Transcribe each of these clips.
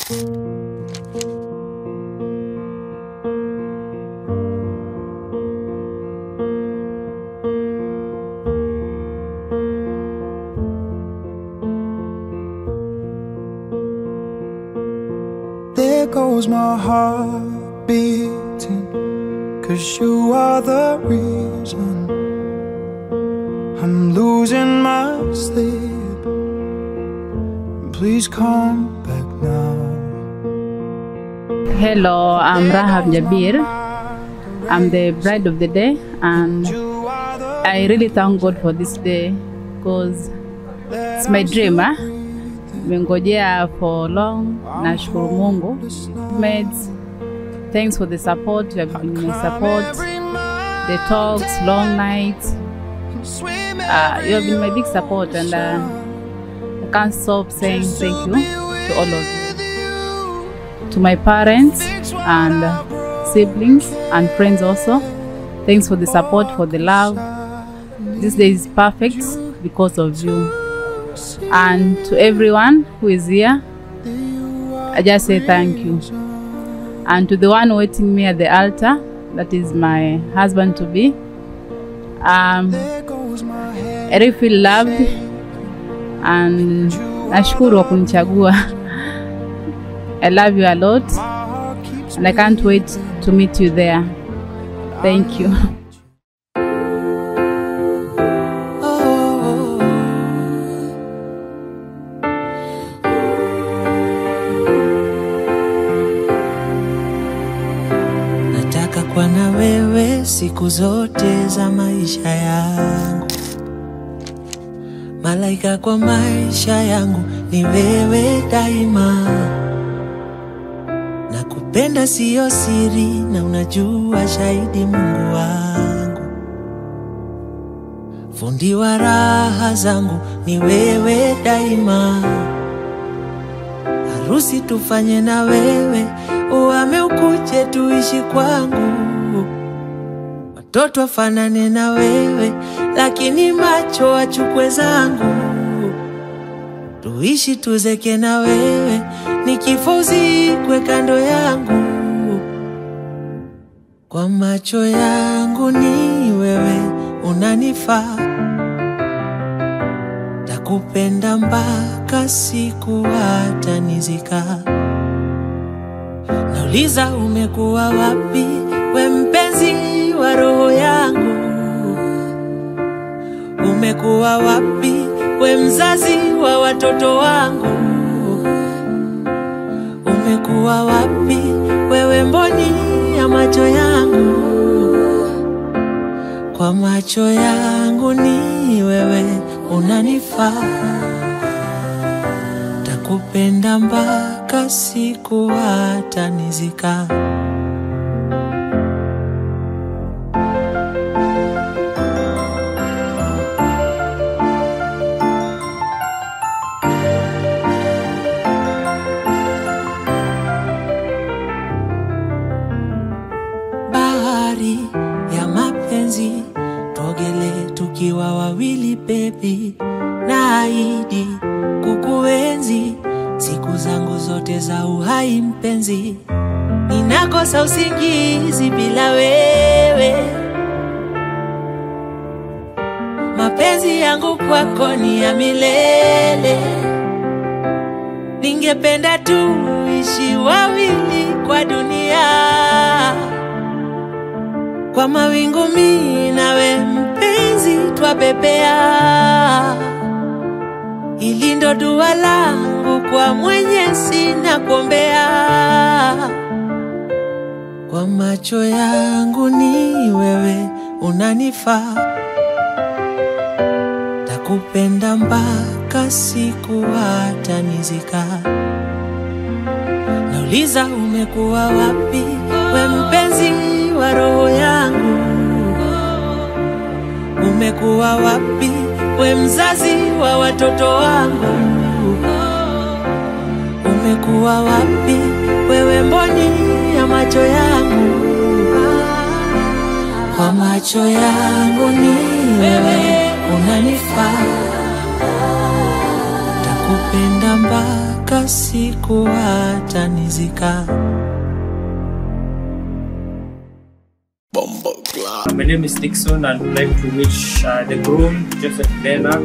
There goes my heart beating, 'cause you are the reason I'm losing my sleep. Please come back now. Hello, I'm Rahab Jabir. I'm the bride of the day, and I really thank God for this day because it's my dream. Nimengojea for long. Nashukuru Mungu. Mates, thanks for the support. You have been my support. The talks, long nights. You have been my big support, and I can't stop saying thank you to all of you. To my parents and siblings and friends also. Thanks for the support, for the love. This day is perfect because of you. And to everyone who is here, I just say thank you. And to the one waiting me at the altar, that is my husband to be, I really feel loved and nashukuru kwa kunichagua. I love you a lot and I can't wait to meet you there. Thank you. Kwa na wewe siku zote za maisha yangu. Malaika kwa maisha yangu ni wewe daima. Nakupenda sio siri na unajua shahidi Mungu wangu. Fundi wa raha zangu ni wewe daima. Harusi tufanye na wewe, uame ukuje tuishi kwangu. Watoto wafanane na wewe, lakini macho wachukue zangu. Tuishi tuzeke na wewe, nikifa uzikwe kando yangu. Kwa macho yangu ni wewe unanifaa. Takupenda mpaka siku hata nizika. Nauliza umekuwa wapi, we mpenzi wa roho yangu. Umekuwa wapi, we mzazi wa watoto wangu. Umekuwa wapi, wewe mboni ya macho yangu. Kwa macho yangu ni wewe unanifaa. Takupenda mpaka siku hata nizika. Bahari ya mapenzi, tuogele tukiwa wawili baby. Naahidi kukuenzi siku zangu zote za uhai mpenzi. Ninakosa usingizi bila wewe. Mapenzi yangu kwako ni ya milele. Ningependa tuishi wawili kwa dunia. Kwa mawingu mimi nawe mpenzi twabebea. Hili ndo dua langu kwa Mwenyezi nakuombea. Kwa macho yangu ni wewe unanifaa. Takupenda mpaka siku hata nizika. Nauliza umekuwa wapi, we mpenzi wa roho yangu. Umekuwa wapi, we mzazi wa watoto wangu. Umekuwa wapi, wewe mboni ya macho yangu. Kwa macho yangu ni wewe unanifaa. nitakupenda mpaka siku hata nizika. My name is Dixon and I'd like to wish the groom, Joseph Lena,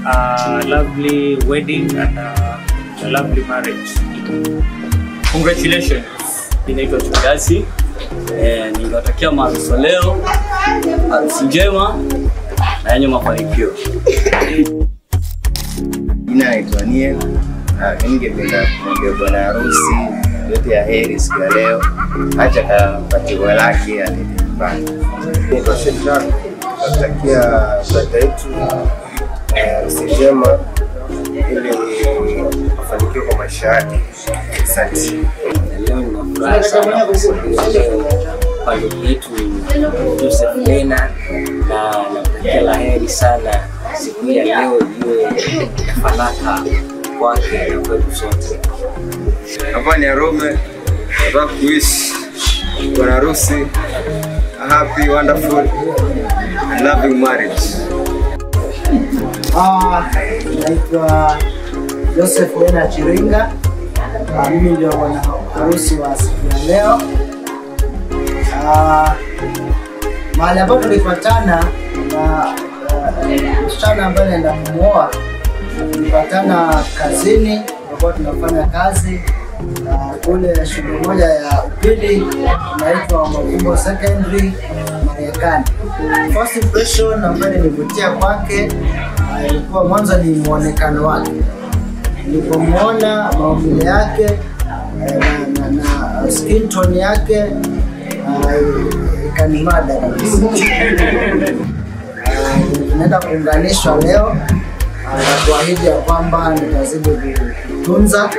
a lovely wedding and a lovely marriage. Congratulations. Ninaitwa Chugasi. Ninawatakia maharusi leo harusi njema na yenye mafanikio. Ninaitwa Niel. Ningependa kumwambia bwana harusi yote ya heri siku ya leo. Acha kapatiwa lake alipanga. Ninaitwa Shedrack. Natakia dada yetu harusi njema ili afanikiwe kwa maisha yake. Asante. Leo ninafurahi sana kwa ndugu yetu Joseph Lena na namtakia la heri sana siku ya leo iwe fanaka kwake na kwetu sote. Hapa ni Rome. Nataka kuishi bwana harusi a happy, wonderful and loving marriage. Naitwa Joseph Lena Chiringa. Mimi ndio bwana harusi wa siku ya leo. Mahali ambapo tulipatana na msichana ambaye anaenda kumuoa, tulipatana kazini ambapo tunafanya kazi kule shule moja ya upili inaitwa Mavumbo Secondary Marekani. First impression ambayo nilivutia kwake ilikuwa mwanzo ni muonekano wake. Nilipomuona maumbile yake na skin tone yake ikanimada kabisa. Tunaenda kuunganishwa leo na kuahidi ya kwamba nitazidi kutunza,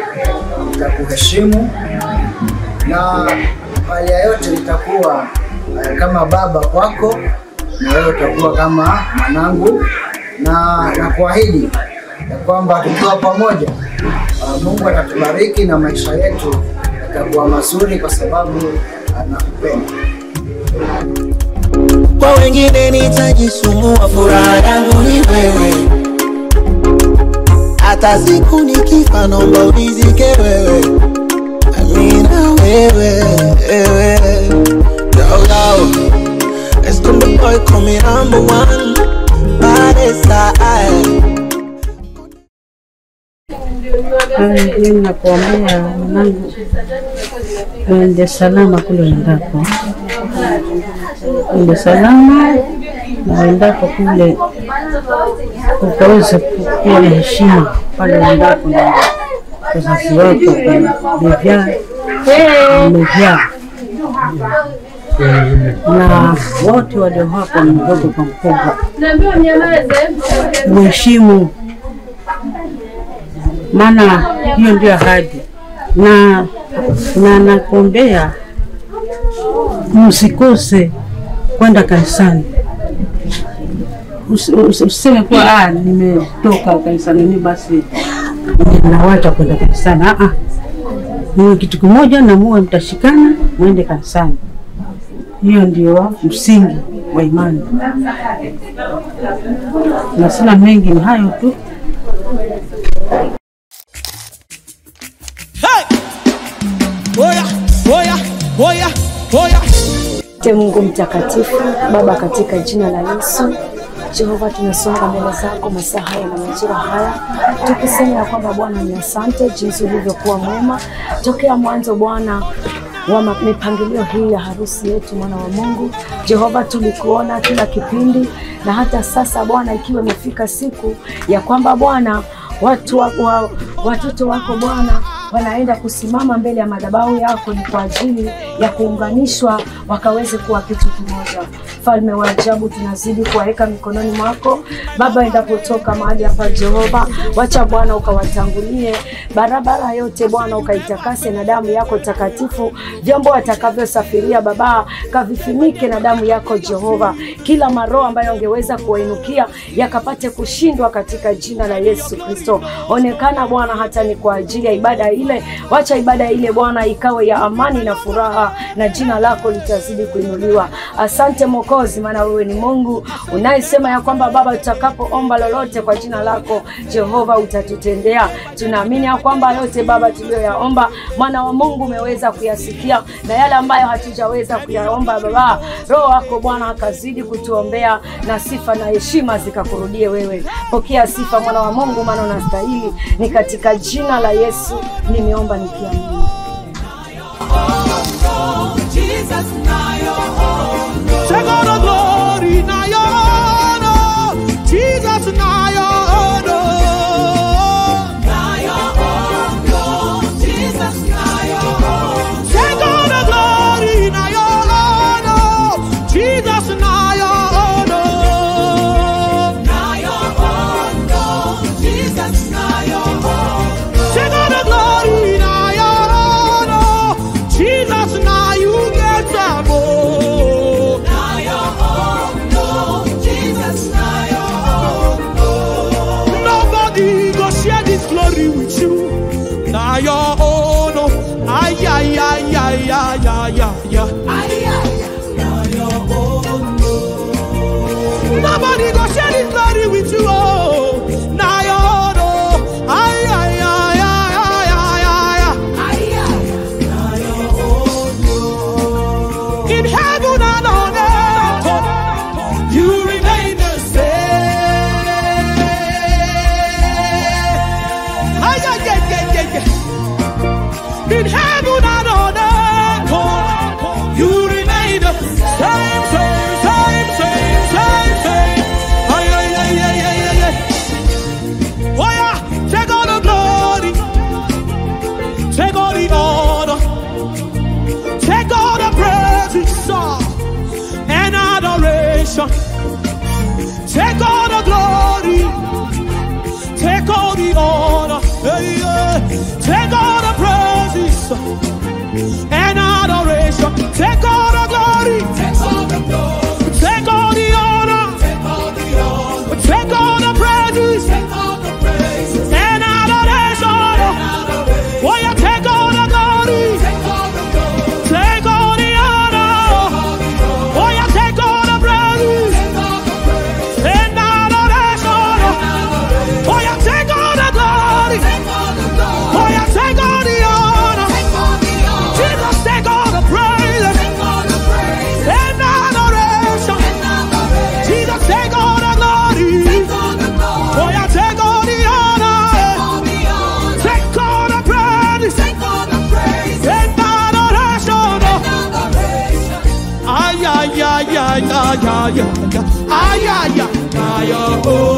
nitakuheshimu na hali yote nitakuwa kama baba kwako na wewe utakuwa kama mwanangu, na kuahidi ya kwamba tukiwa pamoja Mungu atatubariki na maisha yetu yatakuwa mazuri kwa sababu anakupenda. Kwa wengine nitajisumbua, furaha yangu ni wewe. Hata siku nikifa naomba unizike wewe. Amina wewe. It's the boy coming number one. Baddest Mimi nakuombea mwanangu uende salama kule uendako. Uende salama na uendako kule ukaweza kuwa na heshima pale uendako na wazazi wako umejaa. Na wote walio hapa mdogo kwa mkubwa mheshimu, maana hiyo ndio ahadi. Na nakuombea msikose kwenda kanisani. Usiseme kwa nimetoka kanisani ni basi nawacha kwenda kanisani. Ni kitu kimoja na muwe mtashikana muende kanisani. Hiyo ndio msingi wa imani. Na sina mengi, ni hayo tu. Mungu mtakatifu, Baba, katika jina la Yesu, Jehova, tunasonga mbele zako masaa haya na majira haya tukisema ya kwamba Bwana ni asante jinsi ulivyokuwa mwema tokea mwanzo Bwana wa mipangilio hii ya harusi yetu mwana wa Mungu. Jehova, tulikuona kila kipindi na hata sasa Bwana ikiwa imefika siku ya kwamba Bwana watoto wako Bwana wanaenda kusimama mbele ya madhabahu yako, ni kwa ajili ya kuunganishwa wakaweze kuwa kitu kimoja. Mfalme wa ajabu, tunazidi kuwaweka mikononi mwako Baba. Endapotoka mahali hapa Jehova, wacha Bwana ukawatangulie barabara yote Bwana, ukaitakase na damu yako takatifu. Vyombo watakavyosafiria Baba, kavifunike na damu yako Jehova. Kila maroho ambayo ungeweza kuwainukia yakapate kushindwa katika jina la Yesu Kristo. Onekana Bwana hata ni kwa ajili ya ibada ile. Wacha ibada ile Bwana ikawe ya amani na furaha, na jina lako litazidi kuinuliwa. Asante Mwokozi, maana wewe ni Mungu unayesema ya kwamba Baba, tutakapoomba lolote kwa jina lako Jehova utatutendea. Tunaamini ya kwamba yote Baba tuliyoyaomba Mwana wa Mungu umeweza kuyasikia, na yale ambayo hatujaweza kuyaomba Baba, Roho wako Bwana akazidi kutuombea, na sifa na heshima zikakurudie wewe. Pokea sifa Mwana wa Mungu, maana unastahili. Ni katika jina la Yesu nimeomba nikiamini. Take all the glory, now your honor. Jesus, now your honor. Now your honor. Jesus, now your honor. Take all the glory, now your honor. Jesus, now your honor. Now your honor. Jesus, now your honor. Take all the glory, now your honor. Jesus, now you get some more. Glory with you, now your own. Ay, ay, ay, ay, ay, ay, ay, ay. Now your own. Nobody go share this glory with you, oh. Now your own. Ay, ay, ay, ay, ay, ay, ay. Now your own. In heaven and on earth, you remain the same. In heaven and on earth, you remain the same, same, same, same, same, same. Ay, ay, ay, ay, ay, ay. Oh yeah, take all the glory, take all the honor, take all the praise and adoration. Take all the glory, take all the honor, hey, yeah. Take all the praises and adoration. Take all the glory, take all the glory, take all the honor, take all the honor, take all the praises, take all the praises and adoration. Oh yeah, take all the glory, take all the glory, take all the honor. Oh yeah, take all the praises, take all the praises and adoration. Oh yeah, take all the glory, take all the glory. Oh yeah, take all the honor, Jesus, take all the praise, and adoration. Jesus, take all the glory, oh yeah, take all the honor, take all the praise, and adoration. Ay, ay, ay, ay, ay, ay, ay, ay, ay, ay, oh.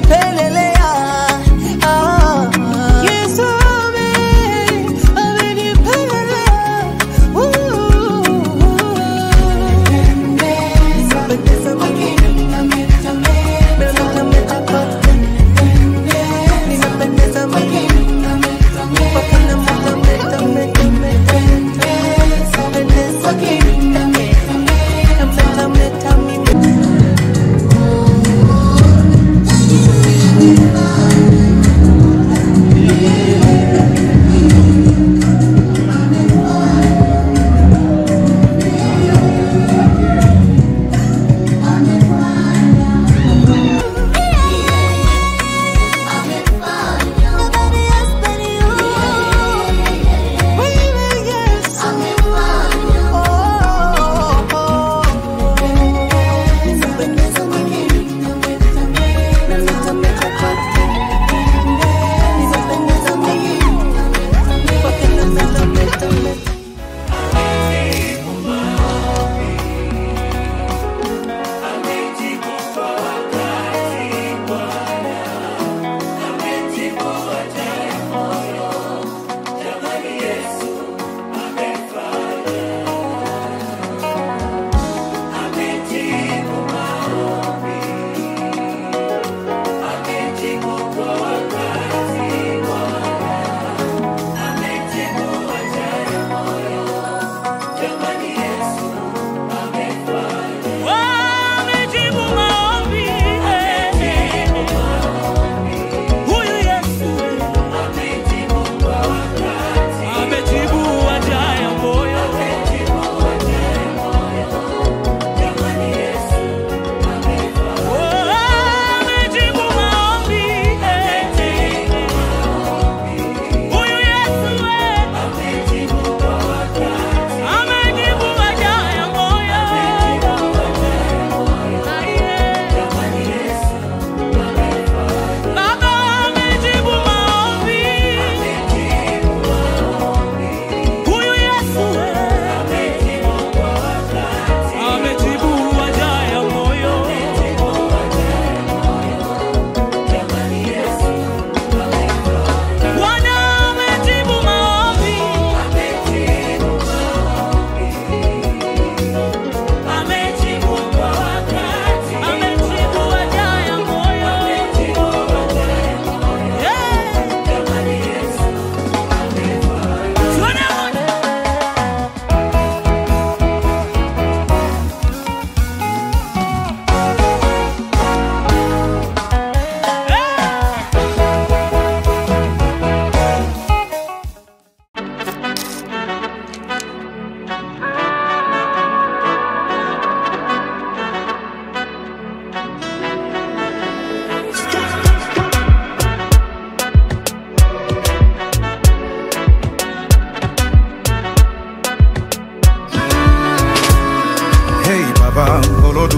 amenipelelea. Yesu amenipelelea.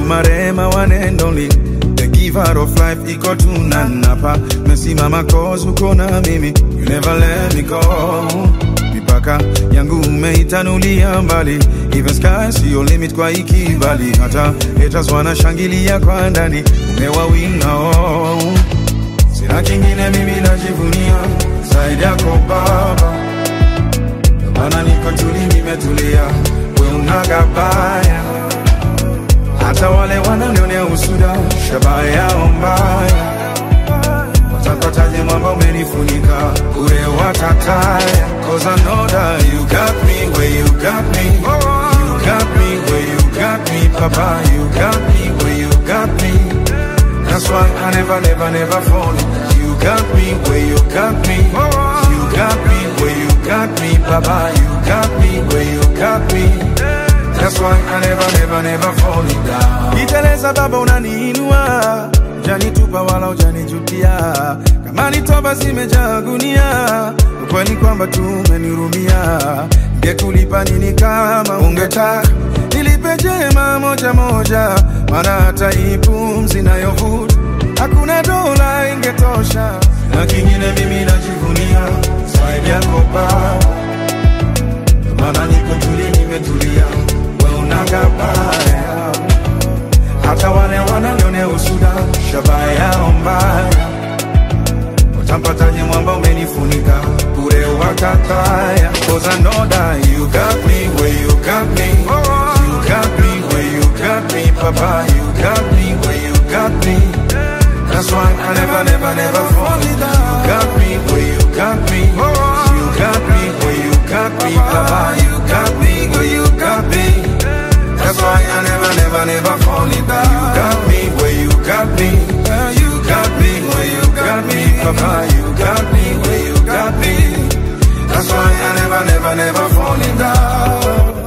Marema one and only, the giver of life, iko tunanapa. Mesimama cause uko na mimi, you never let me go. Mipaka yangu umeitanulia mbali, even sky see your limit kwa ikibali. Hata haters wanashangilia kwa ndani, umewawinga oh. Sina kingine mimi najivunia zaidi yako Baba, maana niko tuli nimetulia, wewe unagabaya. Hata wale wananionea usuda, shabaha yao mbaya. Watapataje mwamba umenifunika, ure watataya. Cause I know that you got me where you got me. You got me where you got me, Papa. You got me where you got me. That's why I never fall. You got me where you got me. You got me where you got me, Papa. You got me where you got me. That's why I never fall down. Niteleza Baba unaniinua, janitupa wala ujanijutia. Kama ni toba zimejaa gunia, ukweli kwamba tumenirumia. Ngekulipa nini kama ungetaka nilipe jema moja moja, maana hata ipumzi nayovuta hakuna dola ingetosha. Na kingine mimi najivunia zaidi yako Baba, maana niko tuli nimetulia, wewe unagabaya. Hata wale wananionea usuda, shabaha yao mbaya. never, never falling down. You got me where you got me. You got me where you got me. Papa, you got me where you got me. That's why I never, never, never falling down. You got me where you got me. You got me where you got me. Papa, you got me where you got me. That's why I never, never, never falling down.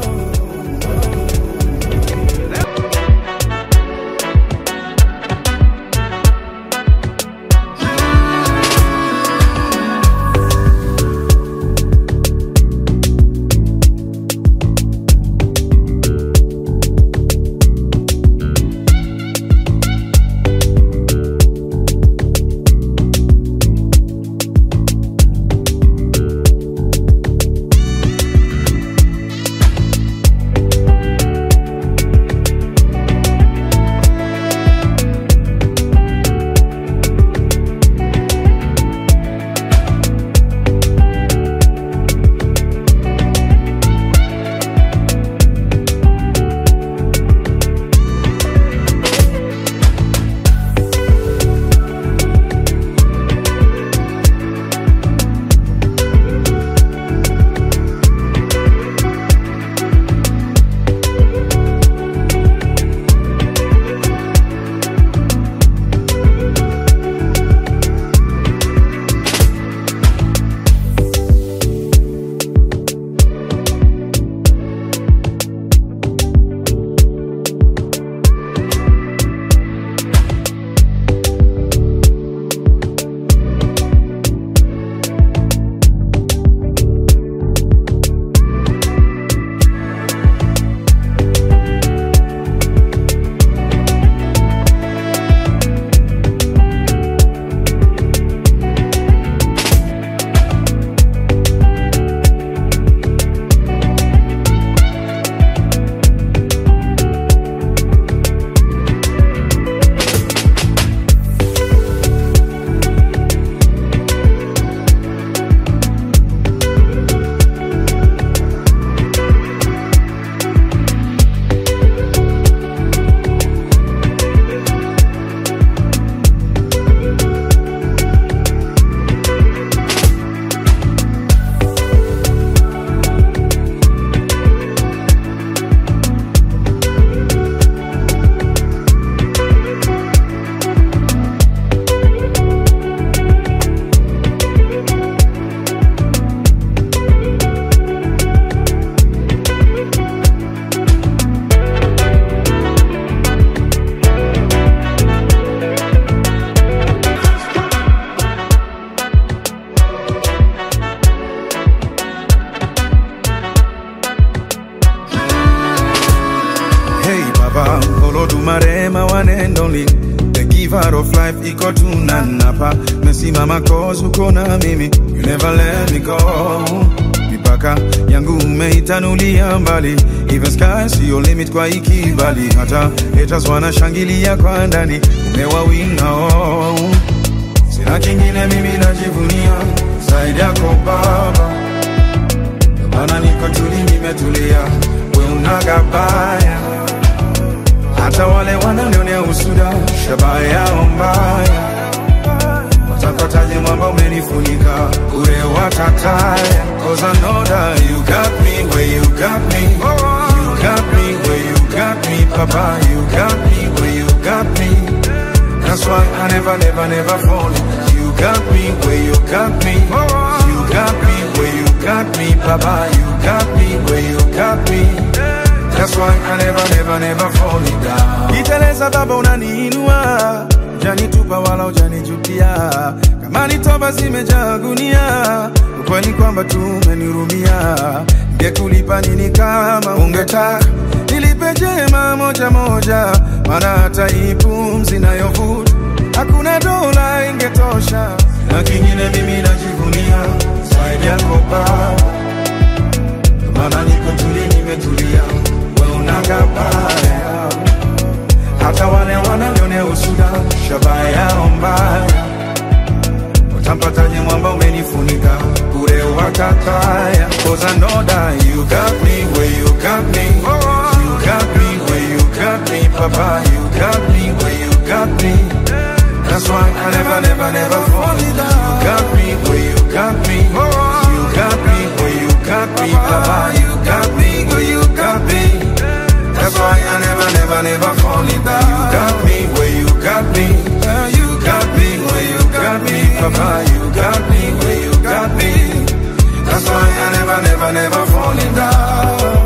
Marema one and only, the giver of life, iko tunanapa. Mesimama cause uko na mimi, you never let me go. Mipaka yangu umeitanulia mbali, even sky see your limit kwa ikibali. Hata haters wanashangilia kwa ndani, umewawinga oh. Sina kingine mimi najivunia zaidi yako Baba, maana niko tuli nimetulia, we unagabaya. Hata wale wananionea usuda, shabaya yao mbaya. Watapataje mwamba umenifunika, ure watataya. Cause I know that you got me where you got me. You got me where you got me, Papa, you got me where you got me. That's why I never, never, never fall. You got me where you got me. You got me where you got me, Papa, you got me where you got me. That's why I never, never, never fall down. Iteleza baba unaniinua, janitupa wala ujanijutia. Kama ni toba zimejaa gunia, ukweli kwamba tumenirumia. Ngekulipa nini kama ungetaka, nilipe jema moja moja. Maana hata ipumzi nayovuta, hakuna dola ingetosha. Na kingine mimi najivunia zaidi yako Baba, maana niko tuli nimetulia, we unagabaya. Hata wale wananionea usuda, shabaya yao mbaya. Utampataje mwamba umenifunika, ure wakataya. Cause I know that you got me where you got me. You got me where you got me, Papa, you got me where you got me. That's why I never, never, never fall in love. You got me where you got me. You got me where you got me. Papa, you got me where you got me. That's why I never, never, never fall in love. You got me where you got me. You got me where you got me. Papa, you got me where you got me. That's why I never, never, never fall in love.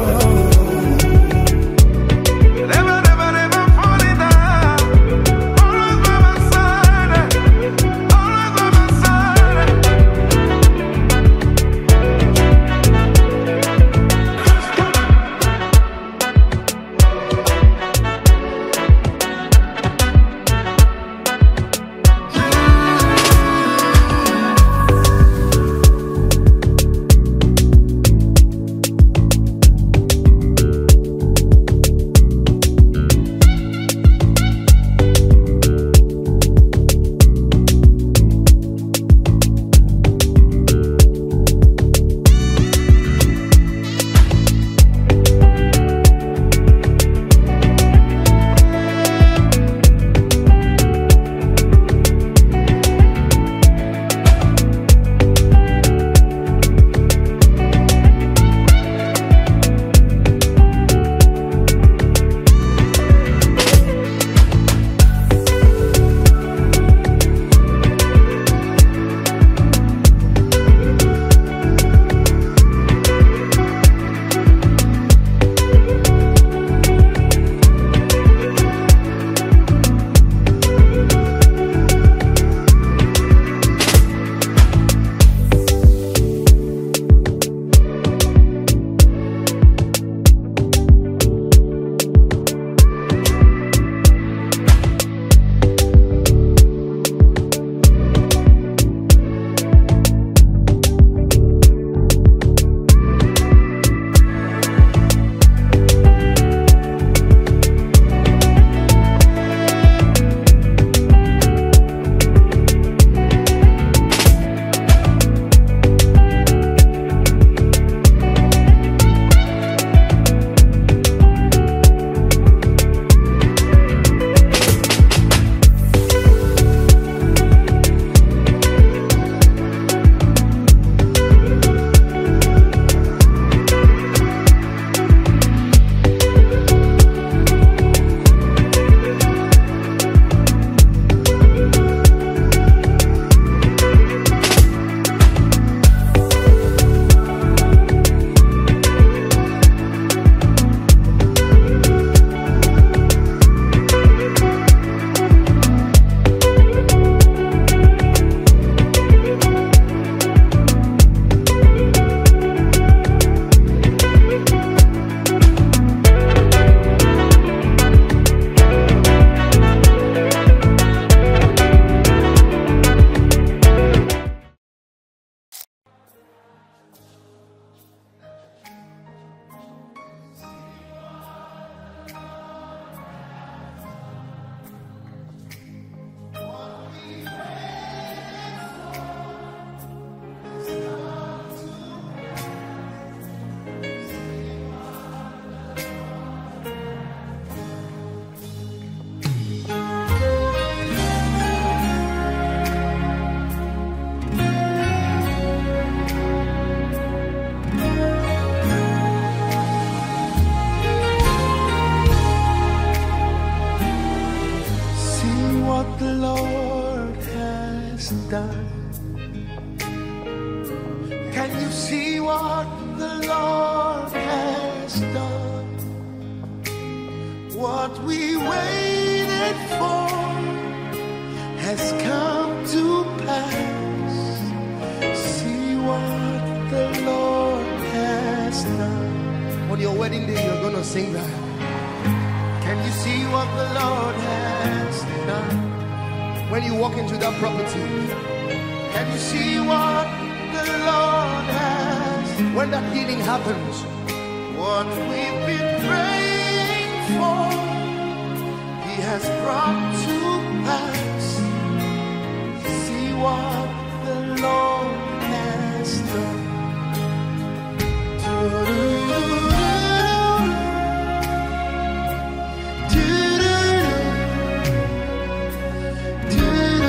done. Can you see what the Lord has done? What we waited for has come to pass. See what the Lord has done. On your wedding day, you're gonna sing that. Can you see what the Lord has done? When you walk into that property, can you see what the Lord has? When that healing happens, what we've been praying for, He has brought to pass. See what the Lord has done. Do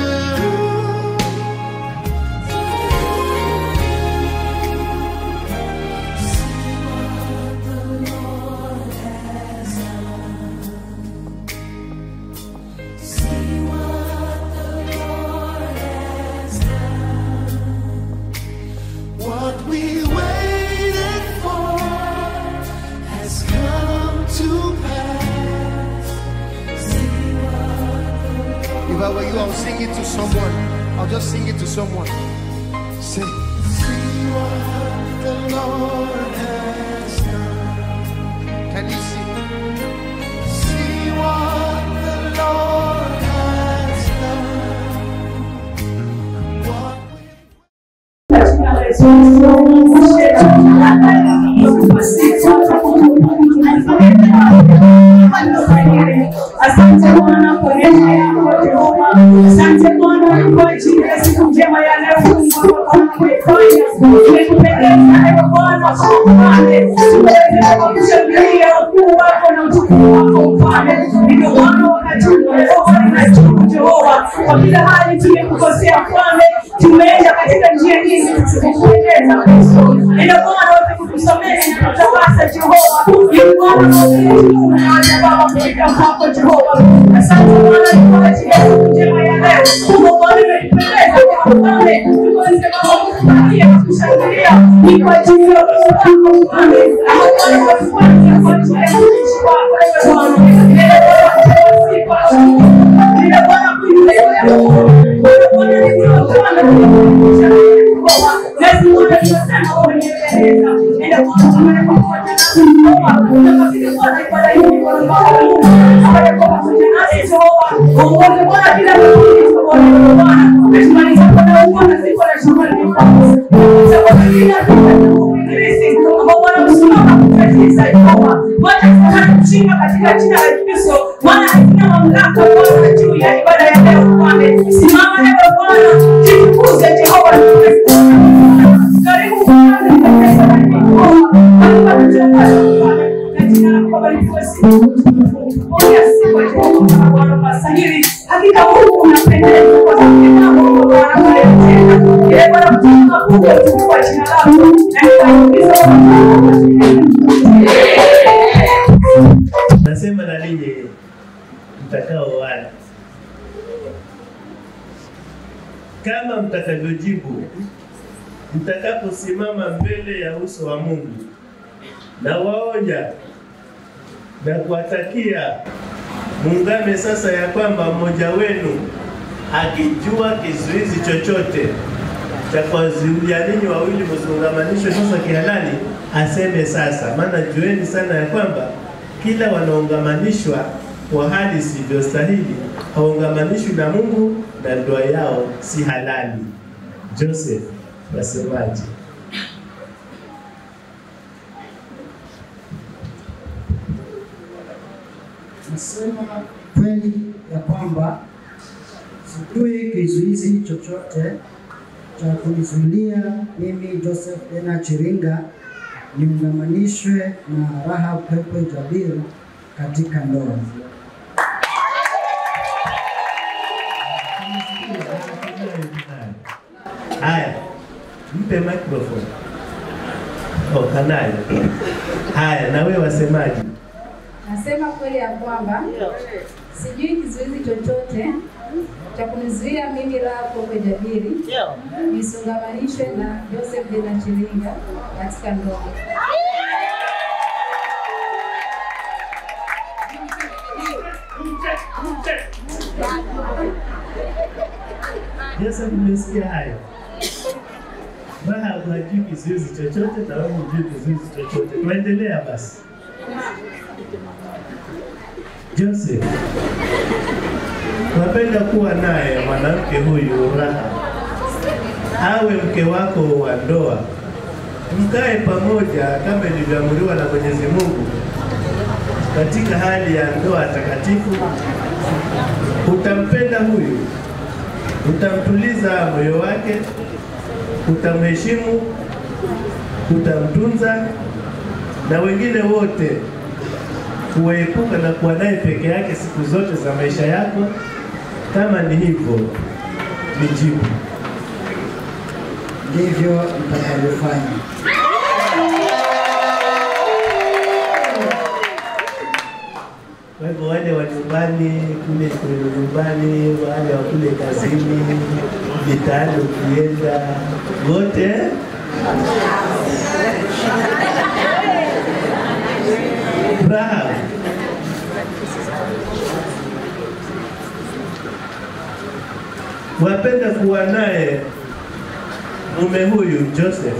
sing it to someone. I'll just sing it to someone. Say, see what the Lord has done. Can you see? See what the Lord has Asante Bwana kwa neema yako Jehova. Asante Bwana kwa ajili ya siku njema ya leo Mungu unapoifanya. Tumekupendeza leo Bwana kwa upande. Tumeweza kushangilia ukuu wako na utukufu wako upande. Ndio Bwana wakati Jehova ninashukuru Jehova. Kwa kila hali tumekukosea upande. Tumeenda katika njia hizi tusipopendeza Kristo. Ndio Bwana wote kutusamehe na kutawasa Jehova. Ndio Bwana wote Baba kuita kwako Jehova. Asante Bwana kwa ajili ya siku njema ya leo. Mungu Bwana umetupendeza kwa upande. Tuweze Baba kushangilia ni kwa ajili ya wako upande. Bwana kwa kufanya kwa ajili ya kuishi wako wewe Bwana. Ndio Bwana kuiletea. Bwana ni kwa Bwana. Lazima tunasema wewe ni mbeleza. Ndio Bwana tunaenda pamoja na Mungu. Na katika Bwana ibada hii kwa Mungu. Baada kwa pamoja na Jehova. Mungu Bwana kila mtu kwa Bwana. Tumaliza kwa Mungu na siku ya shukrani kwa Mungu. Sababu kila kitu Kristo ambao wanasimama kutetea Jehova. Bwana tunachimba katika jina la Kristo. Bwana hakuna mamlaka Bwana juu ya ibada ya leo Bwana. Simama leo Bwana. Jitukuze Jehova. Karibu Bwana katika Jehova. Bwana tunachimba katika Baba ni kwa siku. Oya siku Jehova Bwana pasahili. Hakika Mungu unapendeza kwa sababu Mungu Bwana anatenda. Yeye Bwana kutukuza Mungu kwa jina lako. Nasema na ninyi mtakao wala kama mtakavyojibu mtakaposimama mbele ya uso wa Mungu, na waonya na kuwatakia muungame sasa ya kwamba mmoja wenu akijua kizuizi chochote cha kuwazuia ninyi wawili msiungamanishwe sasa kihalali, aseme sasa. Maana jueni sana ya kwamba kila wanaungamanishwa kwa hali isivyostahili haungamanishwi na Mungu na ndoa yao si halali. Joseph, wasemaje? Nasema kweli ya kwamba sijui kizuizi chochote cha kunizuilia mimi Joseph Ena Chiringa niungamanishwe na Rahab Pepe Jabir katika ndoa. Haya, mpe microphone. Oh, kanali. Haya, na wewe wasemaje? Nasema kweli ya kwamba sijui kizuizi chochote cha kunizuia mimi Rahab Pepe Jabir nisungamanishwe na Joseph Ena Chiringa katika ndoa. Yesu mmesikia hayo. Rahab hajui kizuizi chochote na wewe hujui kizuizi chochote. Tuendelea basi. Joseph, napenda kuwa naye mwanamke huyu Rahab awe mke wako wa ndoa, mkae pamoja kama ilivyoamriwa na Mwenyezi Mungu katika hali ya ndoa takatifu. Utampenda huyu, utamtuliza moyo wake, utamheshimu, utamtunza, na wengine wote kuepuka na kuwa naye peke yake siku zote za maisha yako. Kama ni hivyo, nijibu. Ndivyo mtakavyofanya. Kwa hivyo wale wa nyumbani kule nyumbani, wale wa kule kazini, mitaani ukienda, wote Rahab, wapenda kuwa naye mume huyu Joseph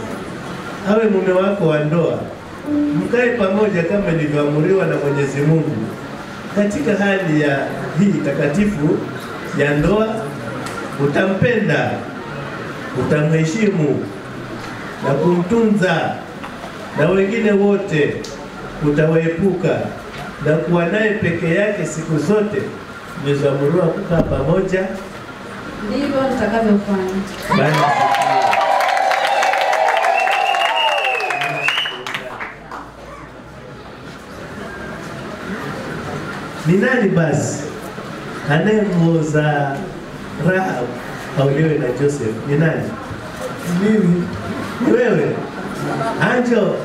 awe mume wako wa ndoa, mkae pamoja kama ilivyoamuriwa na Mwenyezi Mungu katika hali ya hii takatifu ya ndoa. Utampenda, utamheshimu na kumtunza, na wengine wote utawaepuka na kuwa naye peke yake siku zote. Mmeamuriwa kukaa pamoja. Ndivyo nitakavyofanya. Ni nani basi anayemuoza Rahab auliwe na Joseph? Ni nani? Mimi. Ni wewe? Anjo.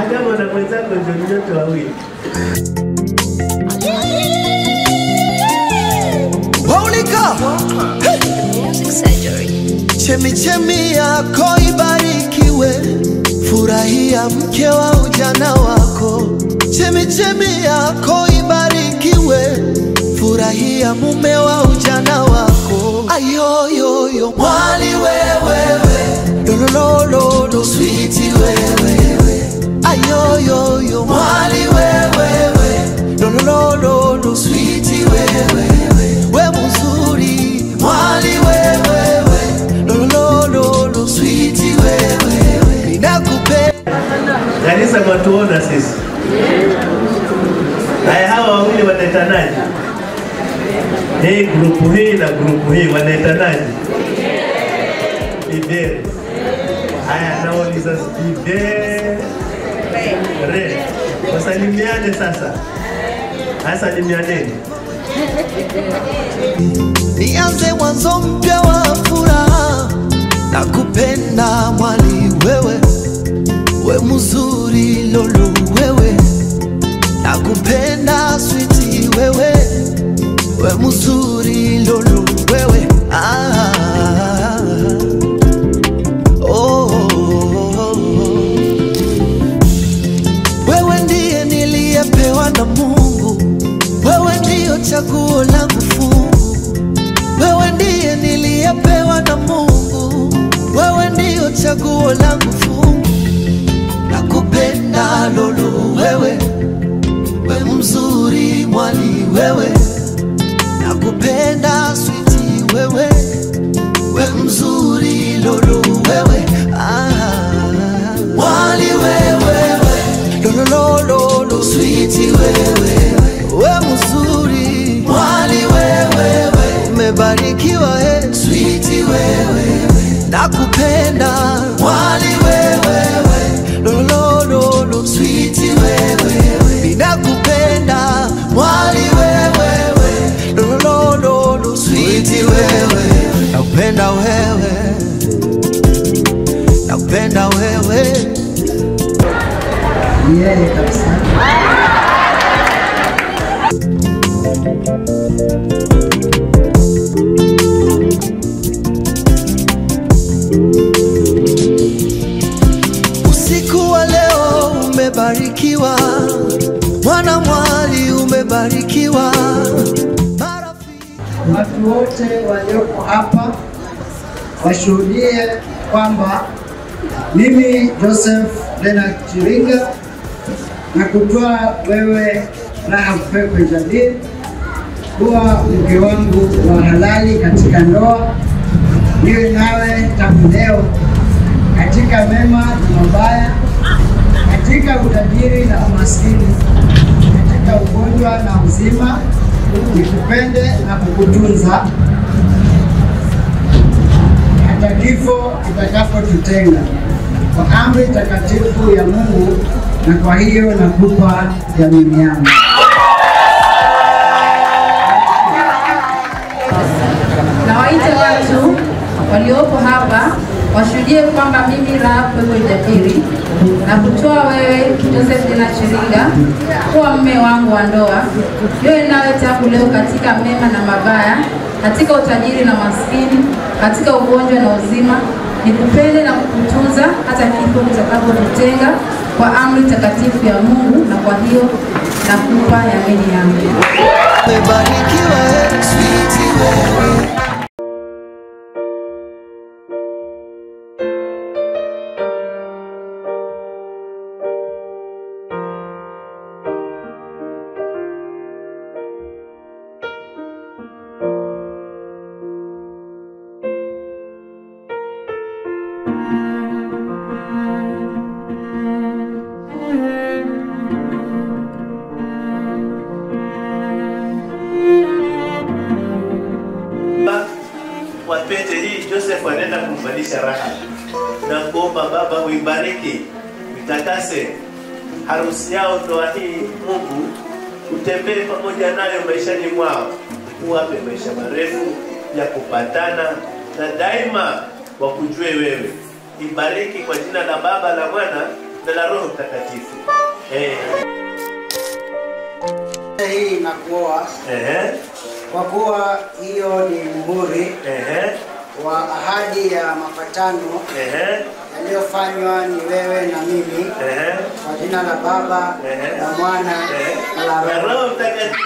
Agamo na mwenzako ndio nyote wawili. Waulika chemichemi yako ibarikiwe, furahia mke wa ujana wako. Chemichemi yako ibarikiwe, furahia mume wa ujana wako. Ayoyoyo mwali wewewe, lolololo sweetie wewewe. Ayoyoyo mwali wewewe, lolololo sweetie wewewe. We mzuri mwali wewewe, lolololo sweetie wewewe. Ninakupenda. Kanisa matuona sisi. Haya, hawa wawili wanaitanaje? Hii grupu hii na grupu hii wanaitanaje? Ibere. Haya, nauliza Ibere. Wasalimiane sasa. Asalimianeni. Nianze mwanzo mpya wa furaha, nakupenda mwali wewe. We mzuri lolo wewe, nakupenda sweetie wewe. We mzuri lolo wewe. Wewe ndiye niliyepewa na Mungu, wewe ndiyo chaguo langu fungu. Wewe ndiye niliyepewa na Mungu, wewe ndiyo chaguo langu fungu. Nakupenda lolo wewe, we mzuri mwali wewe. Nakupenda sweetie wewe, we mzuri lolo wewe. Mwali wewe, lolololo sweetie wewe. We mzuri mwali wewe, umebarikiwa sweetie wewe. Nakupenda mwali wewe, lolololo sweetie wewe. Ninakupenda mwali wewe, lolololo sweetie wewe. Nakupenda wewe, nakupenda wewe. Yeye kabisa. Usiku wa leo umebarikiwa, mwana mwali umebarikiwa. Watu wote walioko hapa washuhudie kwamba mimi Joseph Leonard Chiringa na kutoa wewe Rahab Pepe Jabir kuwa mke wangu wa halali katika ndoa, niwe nawe tangu leo katika mema na mabaya, katika utajiri na umaskini, katika ugonjwa na uzima, nikupende na kukutunza hata kifo kitakapotutenga, kwa amri takatifu ya Mungu, na kwa hiyo nakupa jamii yangu. Na waite watu waliopo hapa washuhudie kwamba mimi Rahab Pepe Jabiri na kutoa wewe Joseph Leonard Chiringa kuwa mume wangu wa ndoa, niwe nawe tangu leo katika mema na mabaya, katika utajiri na maskini, katika ugonjwa na uzima, nikupende na kukutunza hata kifo kitakapotutenga, kwa amri takatifu ya Mungu, na kwa hiyo nakupa yamini yangu. Umebarikiwa sweetie wewe. Kwa pete hii Joseph anaenda kumvalisha Rahab. Na kuomba Baba uibariki, utakase harusi yao, ndoa hii. Mungu utembee pamoja nayo maishani mwao, uwape maisha marefu ya kupatana na daima wakujue wewe. Ibariki kwa jina la Baba, la Mwana na la Roho Mtakatifu. Hii inakuoa kwa kuwa hiyo ni muhuri wa ahadi ya mapatano yaliyofanywa ni wewe na mimi, kwa jina la Baba, la Mwana na la Roho Mtakatifu.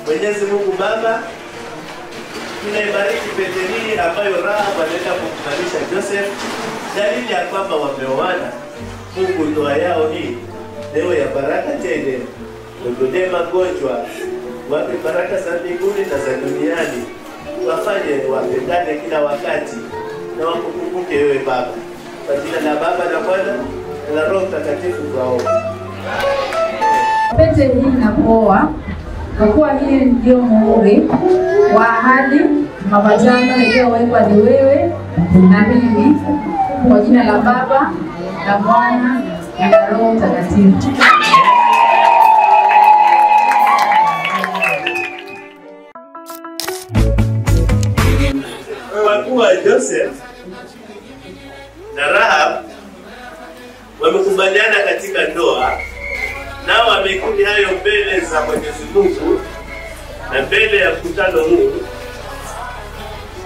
Mwenyezi Mungu Baba, tunaibariki pete hii ambayo Rahab anaenda kumkalisha Joseph, dalili ya kwamba wameoana. Mungu ndoa yao hii leo ya baraka tele, ondolea magonjwa, wape baraka za mbinguni na za duniani, wafanye wapendane kila wakati na wakukumbuke wewe Baba. Kwa jina la Baba na Mwana na la Roho Mtakatifu twaomba. Pete hii inapoa kwa kuwa hii ndio muhuri wa ahadi mapatano iliyowekwa ni wewe na mimi, kwa jina la Baba, la Mwana na la Roho Mtakatifu. Kwa kuwa Joseph na Rahab wamekubaliana katika ndoa, nao wamekuni hayo mbele za Mwenyezi Mungu na mbele ya mkutano huu,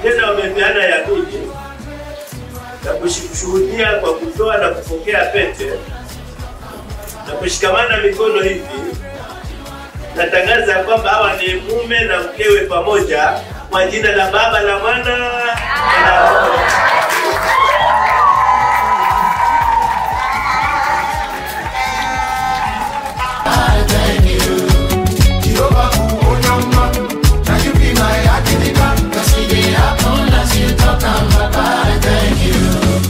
tena wamepeana yahudi na kushuhudia kwa kutoa na kupokea pete na kushikamana mikono hivi, natangaza kwamba hawa ni mume na mkewe pamoja, kwa jina la Baba, la Mwana na la Roho.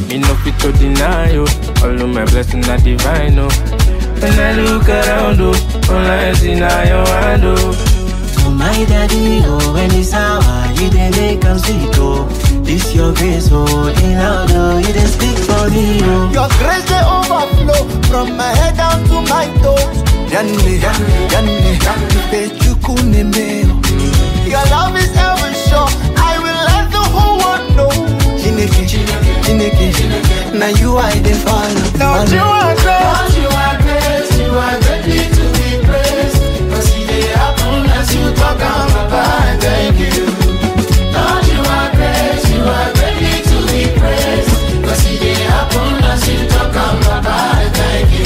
Me no fit to deny you, all of my blessings are divine, oh. When I look around, oh, all I see now your hand, oh. Oh my daddy, oh, when it's hour, you dey make am sweet, oh. This your grace, oh, in loud, oh, you dey speak for me, oh. Your grace they overflow from my head down to my toes. Yanni, yanni, yanni, yanni, your love is ever sure. I will let the whole world know. Chineke, Chineke, now you I dey follow. Lord, you are great. Lord, you are great. You are greatly to be praised. 'Cause it dey happen as you talk, I'm about. Thank you. Lord, you are great. You are greatly to be praised. 'Cause it dey happen as you talk, I'm about. Thank you.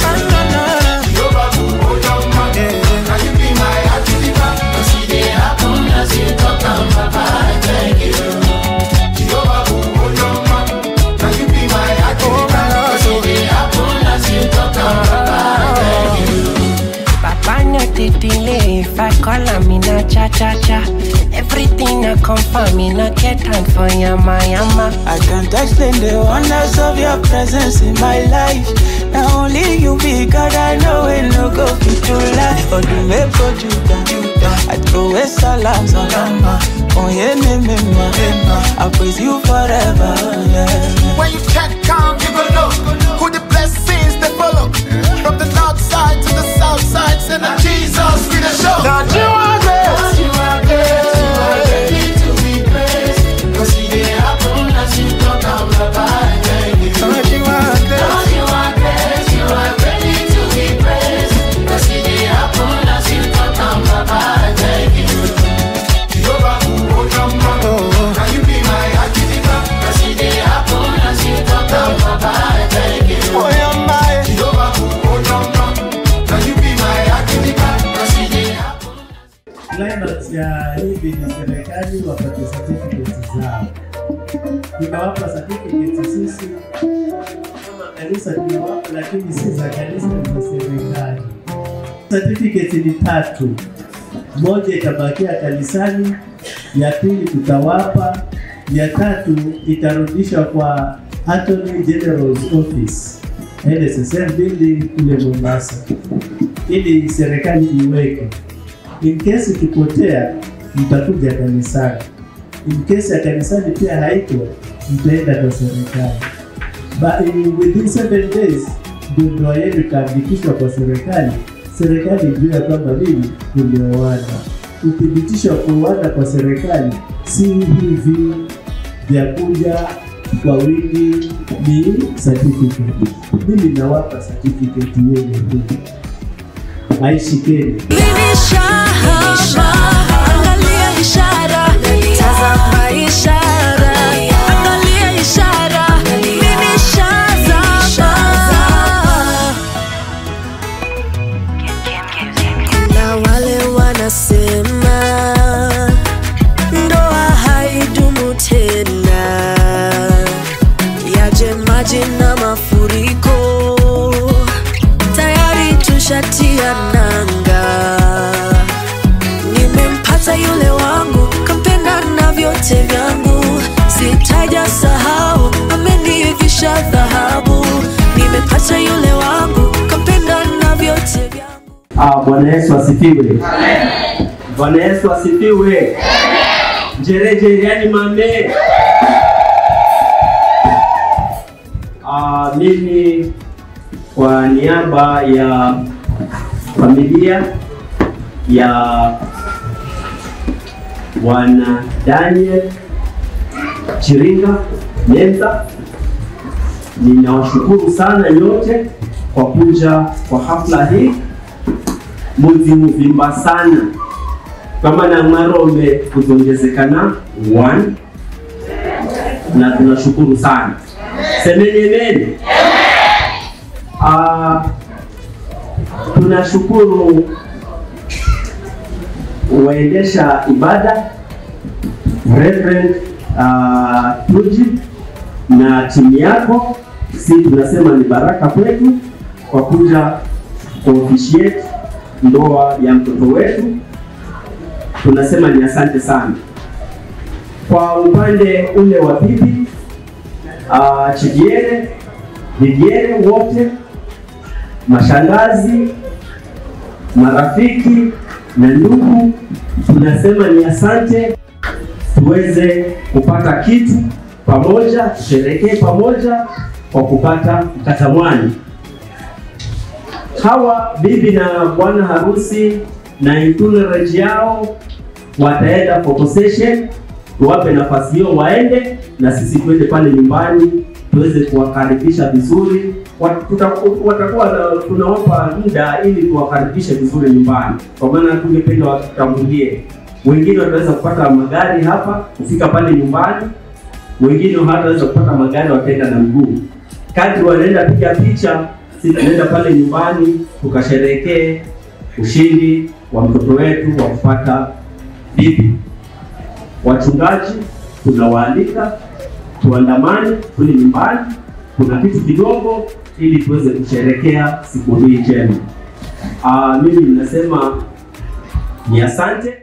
Delay if I call am in a cha-cha-cha. Everything I confirm in a get time for yama. I can't explain the wonders of your presence in my life. Now only you be God, I know it no go fit to lie. Or do me go Judah, I throw a salam. Oh yeah, me, I praise you forever, yeah. When you check calm, you go know who the blessings they follow. From the north side to the south side, send a Jesus with a show. Lord, you are great. Lord, you are great. You are ready to be praised. 'Cause it dey happen as you talk, I'm about. Thank you. Lord, you are great. Lord, you are great. You are ready to be praised. 'Cause it dey happen as you talk, I'm about. Thank you. Jehovah, who hold your mouth. Can you be my activity? 'Cause it dey happen as you talk, I'm about. ya hivi ni serikali wapate certificate zao. Tunawapa certificate sisi kama kanisa tunawapa, lakini si za kanisa, ni za serikali. Certificate ni 3. Moja itabakia kanisani, ya pili tutawapa, ya 3 itarudishwa kwa Attorney General's Office, NSSF building kule Mombasa, ili serikali iweke. In case tupotea, mtakuja kanisani. In case ya kanisani pia haiko, mtaenda kwa serikali. But within 7 days, ndoa yenu itaandikishwa kwa serikali. Serikali ijue kwamba mimi nimeoana. Uthibitisho wa kuoana kwa serikali si hivi vya kuja kwa wingi, ni certificate. Mimi nawapa certificate yenu. Aishikeni. Angalia ishara, tazama ishara, angalia ishara, mimi shazama. Na wale wanasema ndoa haidumu tena, yaje maji na mafuriko, tayari tushatia nanga. Nimempata yule wangu, kampenda na vyote vyangu, sitaja sahau, amenivisha dhahabu. Nimempata yule wangu, kampenda na vyote vyangu. Bwana Yesu asifiwe. Bwana Yesu asifiwe. Jereje yani mame. Mimi kwa niaba ya familia ya Bwana Daniel Chiringa Menza, ninawashukuru sana nyote kwa kuja kwa hafla hii. Muzi muvimba sana kama na marombe kuzongezekana 1, na tunashukuru sana. Semeni amen. Tunashukuru waendesha ibada Reverend Tuji na timu yako. Si tunasema ni baraka kwetu kwa kuja kuofficiate ndoa ya mtoto wetu. Tunasema ni asante sana. Kwa upande ule wa bibi, chigiere, bibiere wote, mashangazi, marafiki na ndugu, tunasema ni asante. Tuweze kupata kitu pamoja, tusherekee pamoja kwa kupata mkatamwani. Hawa bibi na bwana harusi na entourage yao wataenda photo session. Tuwape nafasi hiyo waende, na sisi twende pale nyumbani tuweze kuwakaribisha vizuri. Watakuwa tunawapa muda ili tuwakaribishe vizuri nyumbani, kwa maana tungependa watangulie. Wengine wataweza kupata magari hapa kufika pale nyumbani, wengine hataweza kupata magari, wataenda na mguu. Kadri wanaenda piga picha, sisi tunaenda pale nyumbani tukasherekee ushindi wa mtoto wetu wa kupata bibi. Wachungaji tunawaalika tuandamane kule nyumbani, kuna kitu kidogo ili tuweze kusherekea siku hii njema. Mimi ninasema ni asante.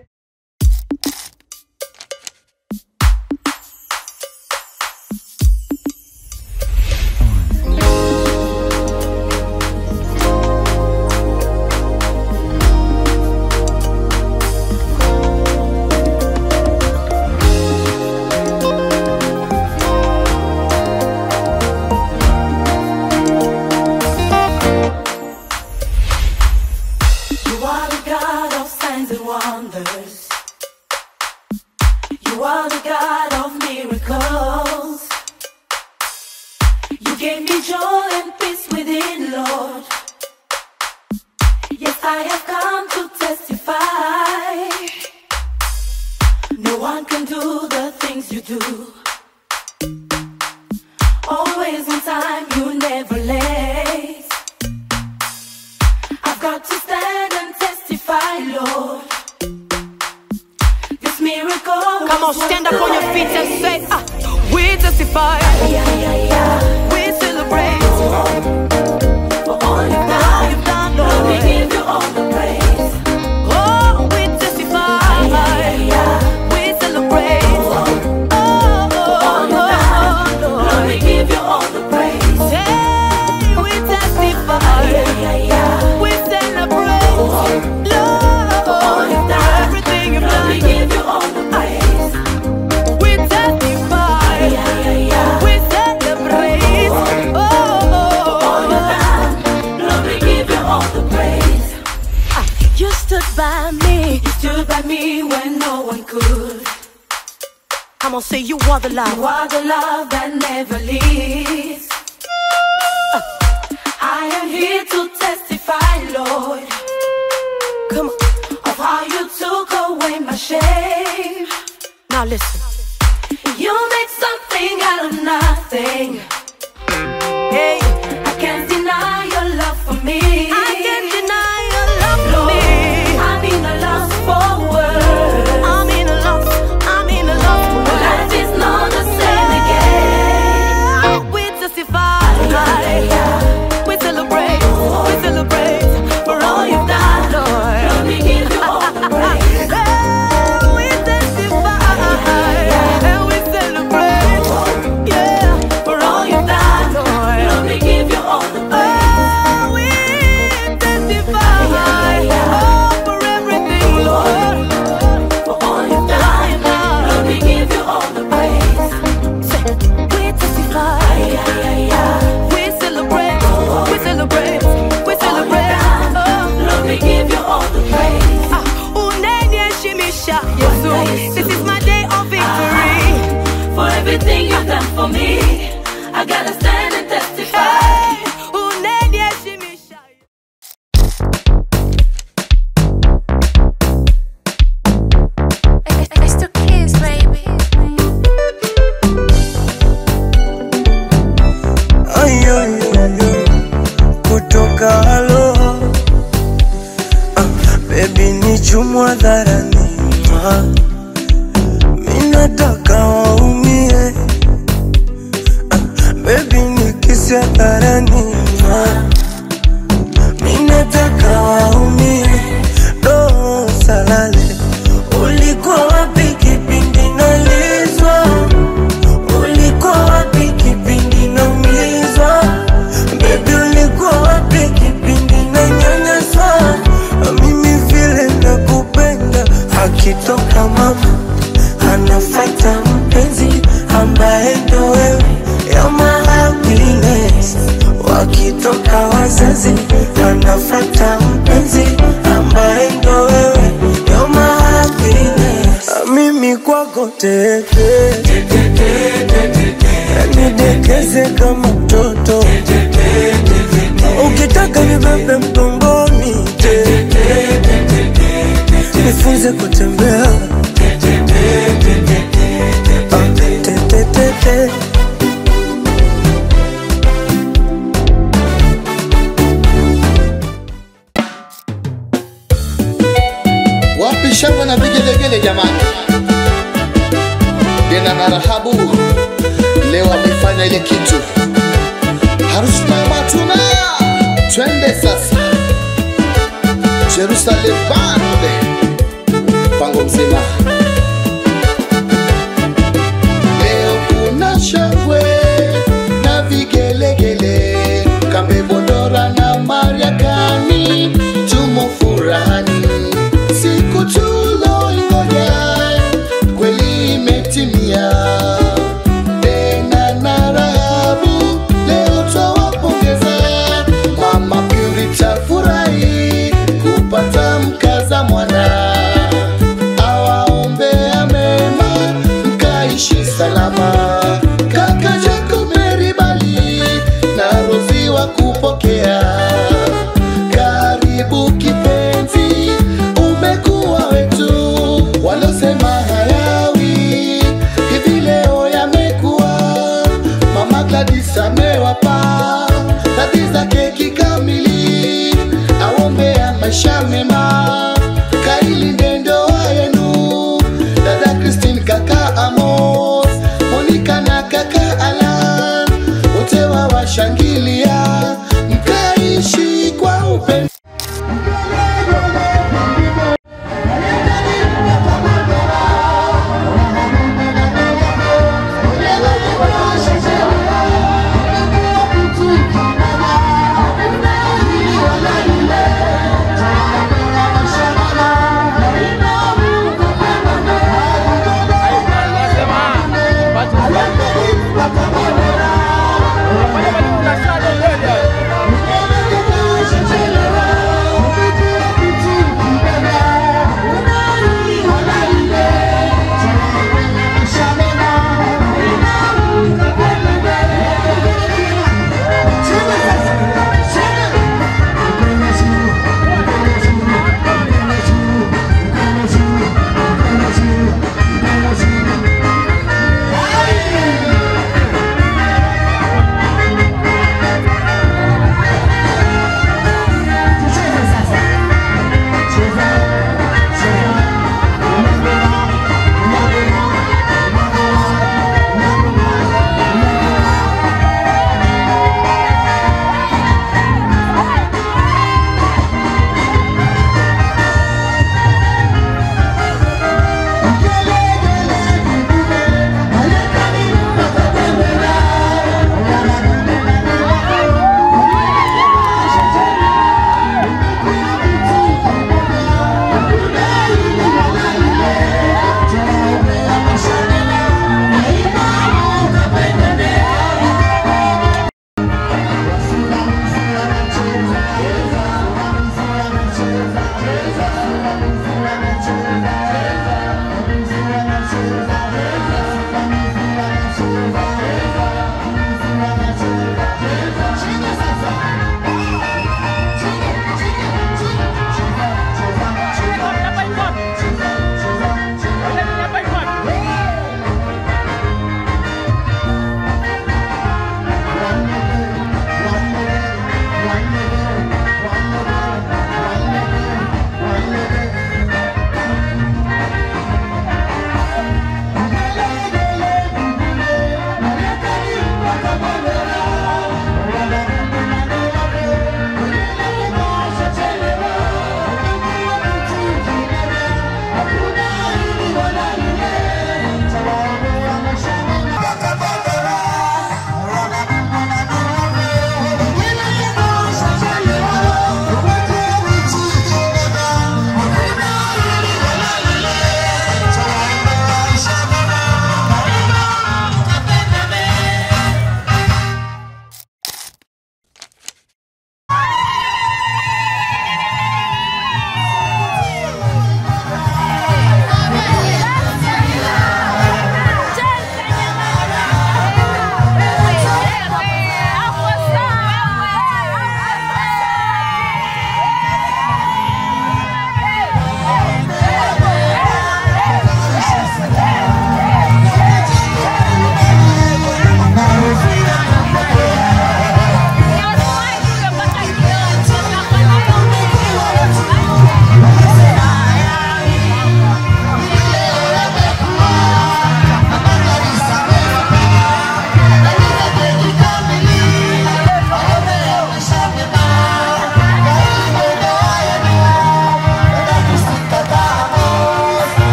Come on, stand up on your feet and say, we testify. We celebrate. For all you've done, Lord. We give you all the praise. Oh, we testify. We celebrate. Oh, for all you've done, Lord. We give you all the praise. Hey, we testify. We celebrate. Lord, for all you've done, everything you've done. We give you all the praise. We testify. We celebrate. Oh, for all you've done, Lord, we give you all the praise. You stood by me. You stood by me when no one could. Come on, say you are the love. You are the love that never leaves. I am here to testify, Lord. Come on, of how you took away my shame. Now listen. You make something out of nothing. Hey, I can't deny your love for me. I can't deny your love for me. I'm in a lost for words. I'm in a lost for words. Life is not the same again. We testify. We celebrate. We celebrate for all you've done, Lord. Lord, we give you all the praise. We testify. And we celebrate. Yeah, for all you've done, Lord. Lord, we give you all the praise. We testify. Oh, for everything, Lord. For all you've done, Lord, we give you all the praise. Say, we testify. We celebrate. We celebrate. We celebrate. Oh, Lord, we give you all the praise. This is my day of victory. For everything you've done for me, I gotta stand and testify. It's the kids, baby. Kutoka halo baby ni chumwa dharani. Minataka waumie baby ni kisia dharani. Minataka waumie do salale. Ulikuwa wapi kipindi nalizwa? Ulikuwa wapi kipindi naumizwa? Baby ulikuwa wapi kipindi nanyanyaswa? Mimi vile nakupenda. Akitoka mama anafuata mpenzi ambaye ndo wewe. You're my happiness. Wakitoka wazazi anafuata mpenzi ambaye ndo wewe. You're my happiness. Mimi kwako teke nidekeze kama mtoto. Ukitaka nibebe mgongoni nifunze kutembea. Wapi shangwe na vigelegele jamani. Dena na Rahabu leo amefanya ile kitu. Harusi mama tuna. Twende sasa. Jerusalem bande. Pango mzima. Leo kuna shangwe na vigelegele. Kambe Bondora na Mariakani tumo furani. Siku tuloingoja kweli imetimia. Dena na Rahabu leo twawapongeza. Mama Purity furahi kupata mkaza mwana. Awaombea mema mkaishi salama. Kaka Jacob Meribali na Rozi wa kupokea. Karibu kipenzi, umekuwa wetu. Walosema hayawi hivi leo yamekuwa. Mama Gladys amewapa radhi zake kikamili. Aombea maisha mema, kailinde ndoa yenu. Dada Christine Let's go.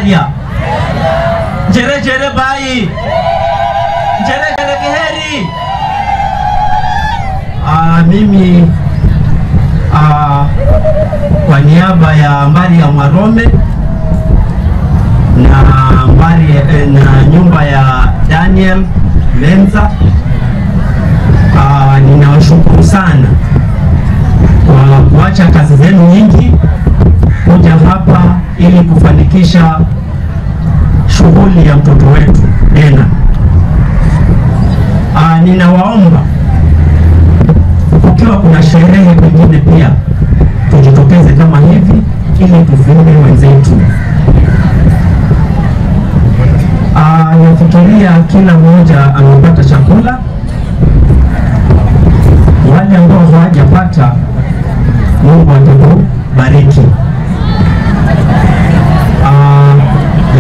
pia. Jere jere bai. Jere jere kiheri. Mimi kwa niaba ya Mbari ya Mwarome na nyumba ya Daniel Lenza, ninawashukuru sana kwa kuacha kazi zenu nyingi kuja hapa ili kufanikisha shughuli ya mtoto wetu Dena. Ninawaomba kukiwa kuna sherehe nyingine pia tujitokeze kama hivi ili tufinde wenzetu. Nafikiria kila mmoja amepata chakula. Wale ambao hawajapata, Mungu atakubariki.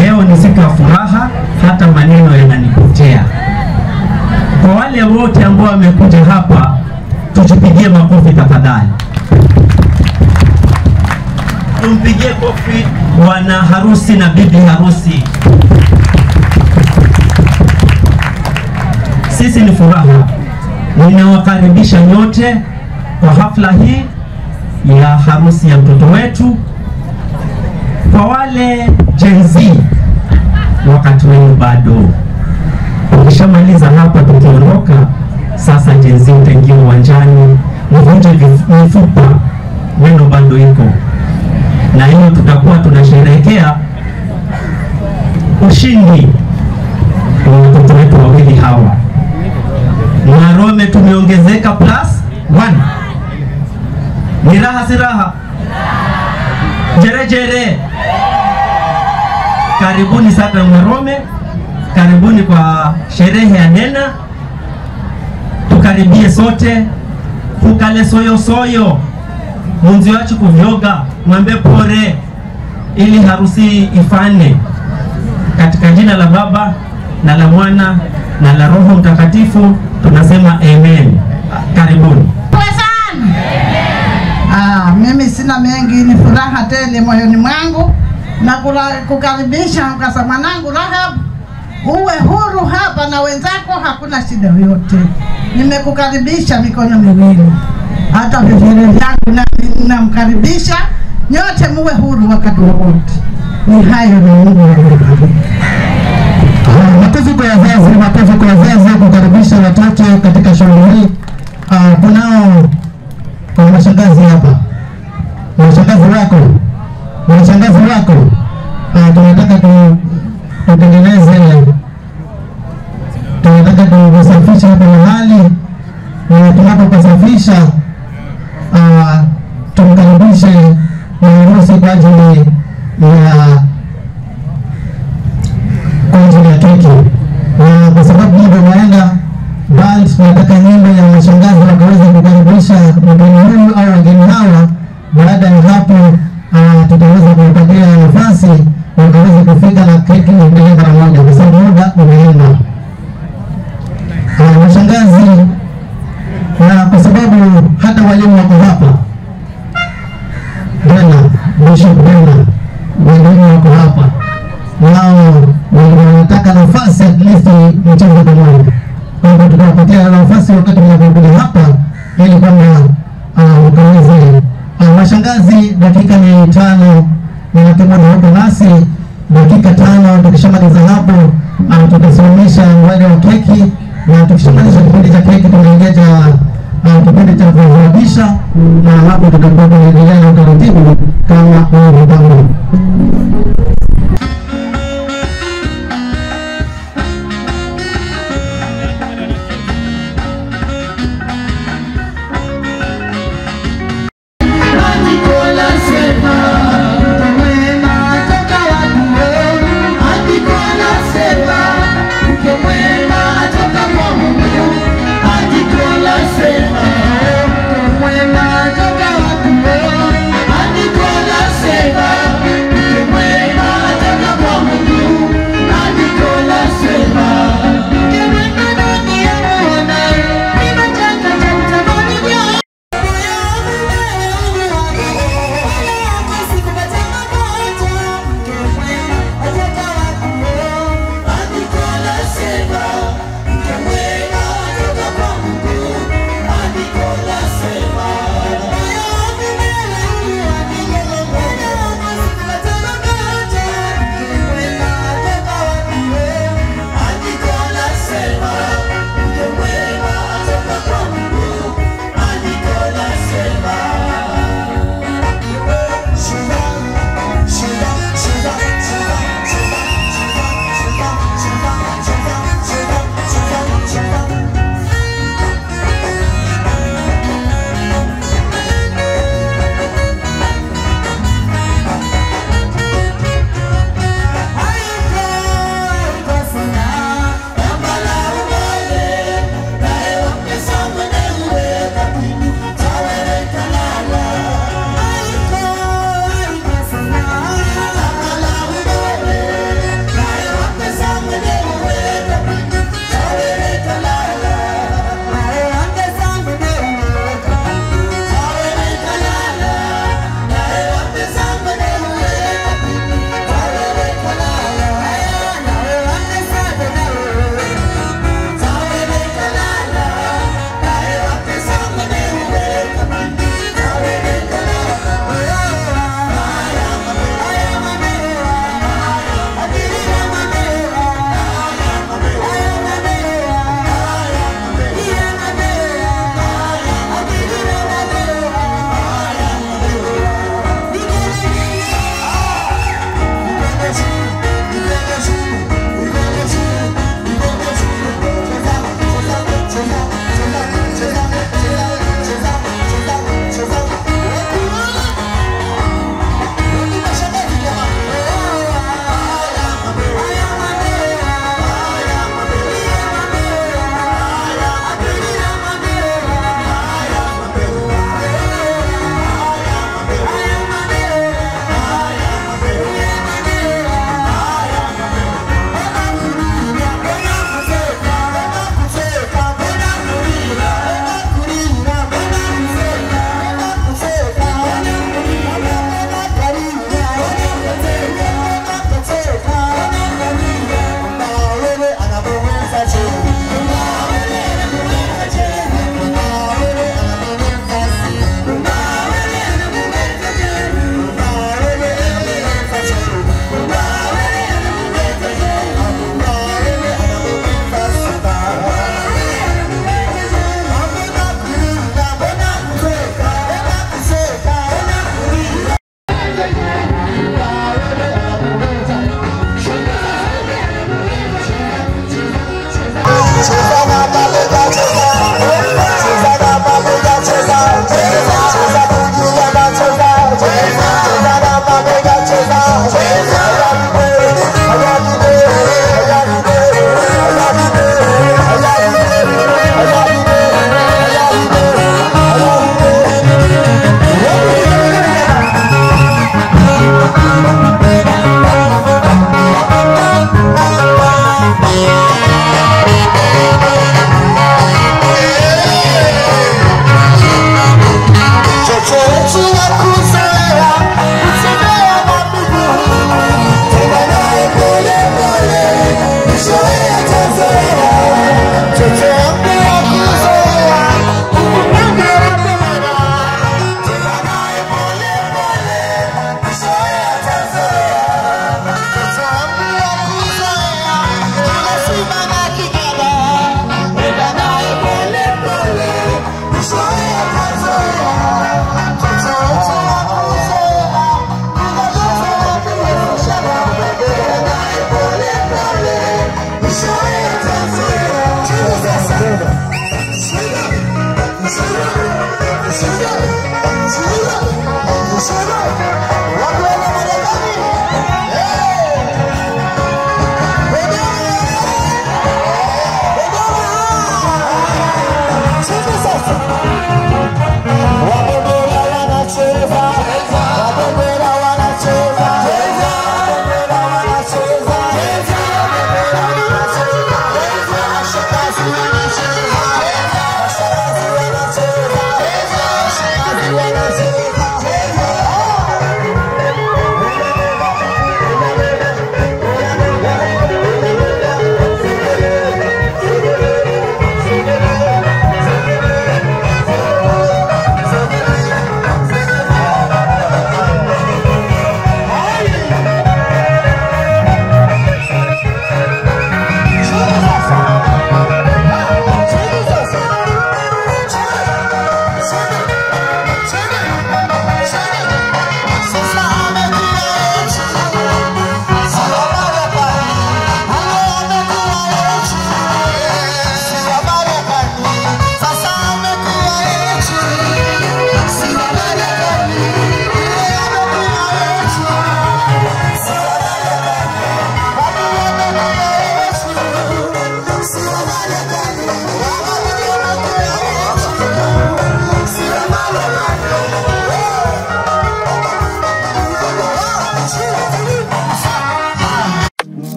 Leo ni siku ya furaha, hata maneno yananipotea. Kwa wale wote ambao wamekuja hapa, tujipigie makofi tafadhali. Tumpigie kofi bwana harusi na bibi harusi. Sisi ni furaha. Ninawakaribisha nyote kwa hafla hii ya harusi ya mtoto wetu. Kwa wale Gen Z, wakati wenu bado. Ukishamaliza hapa tukiondoka, sasa Gen Z utaingia uwanjani, mvunje mifupa, neno bado iko. Na hiyo tutakuwa tunasherehekea ushindi wa watoto wetu wawili hawa. Mwarome tumeongezeka +1. Ni raha si raha? Jere jere. Karibuni sana Mwarome, karibuni kwa sherehe ya Dena. Tukaribie sote, kukale soyo soyo, munzi wachu kuvyoga, mwambe pore, ili harusi ifane. Katika jina la Baba na la Mwana na la Roho Mtakatifu tunasema amen. Karibuni. Mimi sina mengi, ni furaha tele moyoni mwangu na kukaribisha mkasa mwanangu Rahab, uwe huru hapa na wenzako, hakuna shida yoyote. Nimekukaribisha mikono miwili, hata vivile vyangu namkaribisha nyote, muwe huru wakati wowote. Ni hayo na Mungu awabariki. Makofi kwa wazazi kukaribisha watoto katika shughuli hii. Kunao kwa mashangazi hapa, mashangazi wako, tunataka tutengeneze, tunataka tusafishe hapa mahali, na tunapopasafisha tumkaribishe mharusi kwa ajili ya keki. Kwa sababu ndio naenda band, tunataka nyimbo ya mashangazi wakaweza kukaribisha mgeni huyu au wageni hawa. Baada ya hapo tutaweza kuwapatia nafasi wakaweza kufika na keki iendelee mara moja, kwa sababu muda umeenda. Mashangazi, na kwa sababu hata walimu wako hapa, Bishop Bena, walimu wako hapa, nao wanataka nafasi at least mcheze pamoja. Kwa hivyo tukawapatia nafasi wakati mnapokuja hapa ili kwamba ukaweze. Mashangazi, dakika ni 5, ninataka hapo nasi dakika 5. Tukishamaliza hapo tutasimamisha mradi wa keki, na tukishamaliza kipindi cha keki tunaingia kipindi cha kuadhimisha, na hapo tutakuwa tunaendelea na utaratibu kama ulivyopangwa. Mwema toka wapi?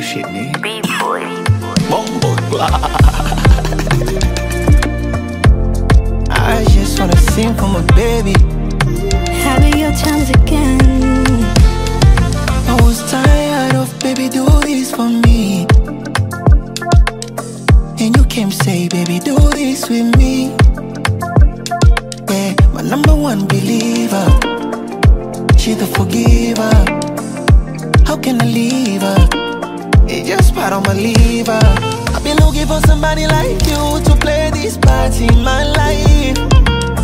shit, nigga. B-boy. Bumble. I just wanna sing for my baby. Having your times again. I was tired of baby do this for me. And you came say baby do this with me. Yeah, my number one believer. She the forgiver. How can I leave her? It just part of my liver. I've been looking for somebody like you to play this part in my life.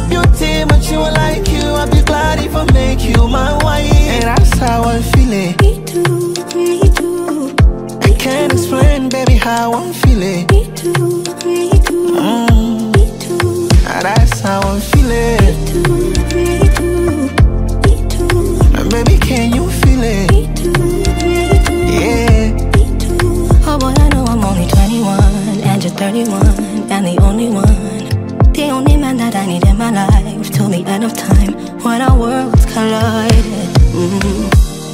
Beauty, but you are like you. I'll be glad if I make you my wife. And that's how I feel it. Me too, me too. I can't explain, baby, how I'm feeling. Me too, me too. Me too. That's how I'm feeling. Me too, me too. Me too. Baby, can you feel it? Me too, me too. Yeah. Me too. Oh boy, I know I'm only 21 and you're 31 and the only one. The only man that I need in my life till the end of time when our worlds collided.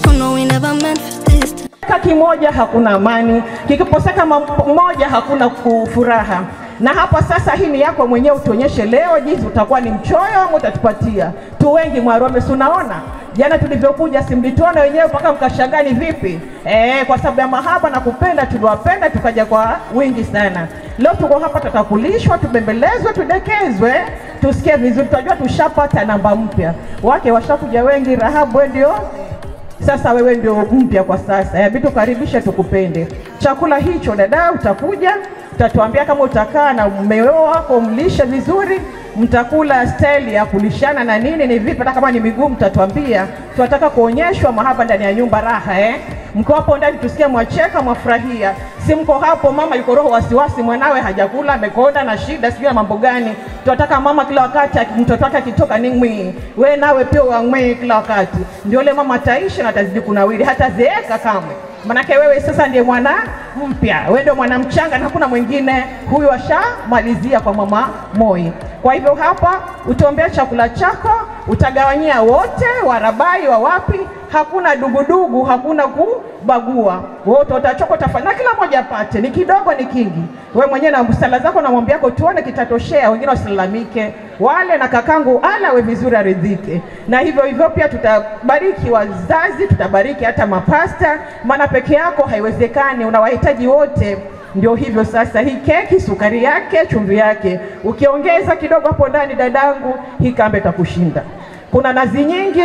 Oh no, we never meant for this. Kimoja hakuna amani, kikikoseka moja hakuna furaha. Na hapa sasa hii ni yako mwenyewe, utuonyeshe leo jinsi utakuwa ni mchoyo au utatupatia. Tu wengi Mwarome unaona. Jana tulivyokuja simlituona wenyewe mpaka mkashangani vipi? Kwa sababu ya mahaba na kupenda tuliwapenda tukaja kwa wingi sana. Leo tuko hapa tutakulishwa, tubembelezwe, tudekezwe, tusikie vizuri, tutajua tushapata namba mpya. Wake washakuja wengi, Rahabu ndio sasa wewe ndio mpya kwa sasa. Hebu tukaribishe tukupende. Chakula hicho dada utakuja, utatuambia kama utakaa na mume wako mlishe vizuri, mtakula style ya kulishana na nini ni vipi, hata kama ni migumu mtatuambia. Tunataka kuonyeshwa mahaba ndani ya nyumba raha Mko hapo ndani tusikie mwacheka mwafurahia. Si mko hapo mama yuko roho wasiwasi mwanawe hajakula amekonda na shida sijui mambo gani. Tunataka mama kila wakati mtoto wake akitoka ni ngwi. Wewe nawe pia uangwe kila wakati. Ndio ile mama ataishi na atazidi kunawiri hata zeeka kamwe. Manake wewe sasa ndiye mwana mpya. Wewe ndio mwana mchanga na hakuna mwingine. Huyu ashamalizia kwa mama Moi. Kwa hivyo hapa utaombea chakula chako, utagawanyia wote, warabai wa wapi, hakuna dugudugu, hakuna kubagua. Wote utachoko tafanya kila mmoja apate, ni kidogo ni kingi. Wewe mwenyewe na msala zako na mwambie yako tuone kitatoshea, wengine wasilalamike. Wale na kakangu ala we vizuri aridhike. Na hivyo hivyo pia tutabariki wazazi, tutabariki hata mapasta, maana peke yako haiwezekani, unawahitaji wote. Ndio hivyo sasa, hii keki sukari yake, chumvi yake, ukiongeza kidogo hapo ndani dadangu, hii kambe itakushinda. Kuna nazi nyingi,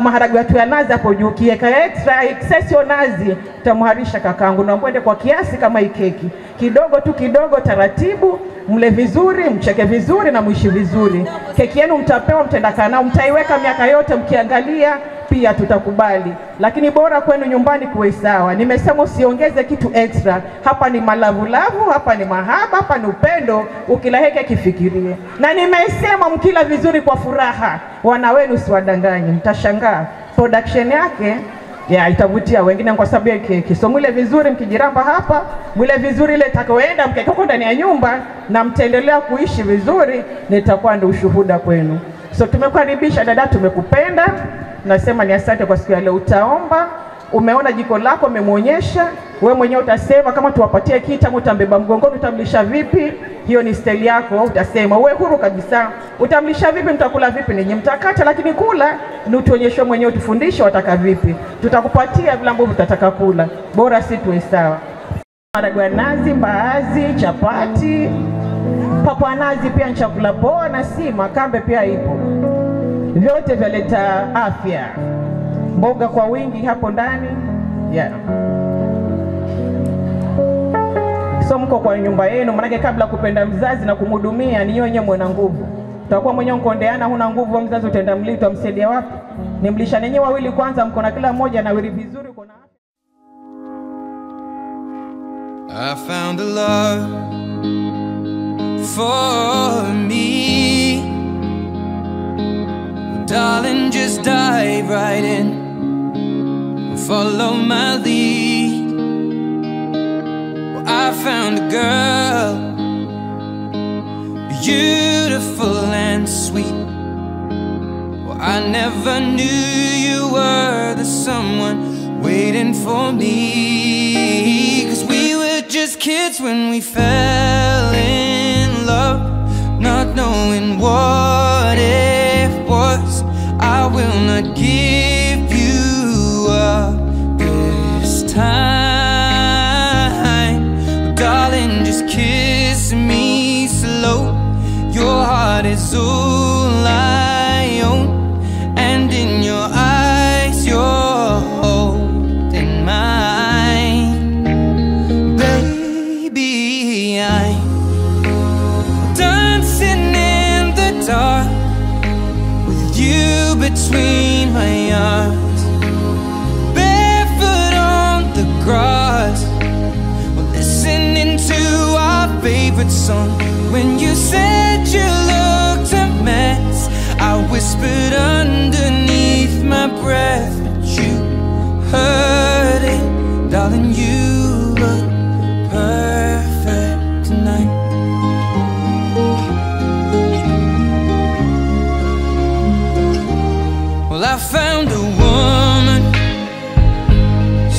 maharagwe yetu ya nazi hapo juu, kiweka extra excessio nazi, utamuharisha kakangu. Na mwende kwa kiasi kama hii keki. Kidogo tu kidogo taratibu, mle vizuri, mcheke vizuri na muishi vizuri. Keki yenu mtapewa, mtendaka nao, mtaiweka miaka yote mkiangalia, pia tutakubali. Lakini bora kwenu nyumbani kuwe sawa. Nimesema usiongeze kitu extra. Hapa ni malavulavu, hapa ni mahaba, hapa ni upendo, ukilaheke kifikirie. Na nimesema mkila vizuri kwa furaha, wana wenu siwadanganyi, mtashangaa. Production yake itavutia wengine kwa sababu ya keki. So mwile vizuri mkijiramba hapa, mwile vizuri ile takaoenda mkekoko ndani ya nyumba na mtaendelea kuishi vizuri, nitakuwa ndio ushuhuda kwenu. So tumekukaribisha dada, tumekupenda. Nasema ni asante kwa siku ya leo. Utaomba, umeona jiko lako umemuonyesha, wewe mwenyewe utasema kama tuwapatie kita, utambeba mgongoni, utamlisha vipi, hiyo ni style yako, utasema wewe huru kabisa. Utamlisha vipi, mtakula vipi, ninyi mtakata, lakini kula ni utuonyeshe mwenyewe, tufundishe wataka vipi. Tutakupatia vile ambavyo utataka kula. Bora si tuwe sawa. Maharagwe nazi, mbaazi, chapati, papa nazi pia chakula poa na sima, kambe pia ipo. Vyote vyaleta afya. Mboga kwa wingi hapo ndani. So mko kwa nyumba yenu, manake kabla kupenda mzazi na kumhudumia ni wenyewe mwana nguvu. Utakuwa mwenyewe mkondeana huna nguvu wa mzazi, utaenda mlito amsaidia wapi? Nimlisha nenyewe wawili kwanza, mko na kila mmoja na wili vizuri uko na I found a love for me. Darling, just dive right in, follow my lead. Well, I found a girl, beautiful and sweet. Well, I never knew you were the someone waiting for me. kids when we fell in love, not knowing what it was. I will not give you up this time, darling, just kiss me slow. Your heart is all I own, and in your eyes you're holding mine. Baby, I'm dancing in the dark with you between my arms, barefoot on the grass, listening to our favorite song. When you said you looked a mess, I whispered underneath my breath, but you heard it, darling. You look perfect tonight. Well, I found a woman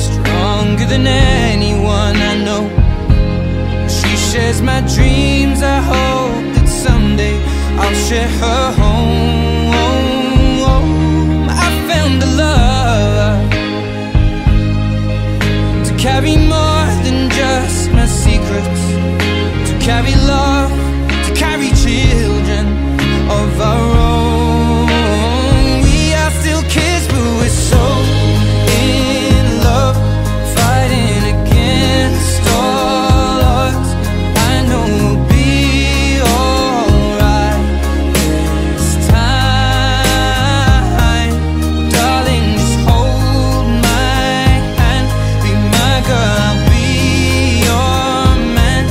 stronger than anyone I know. She shares my dreams. I hope that someday I'll share her home. I found a love to carry more than just my secrets, to carry love, to carry children of our own. We are still kids, but we're so in love, fighting against all odds. I know we'll be alright this time. Darling, just hold my hand, be my girl, I'll be your man.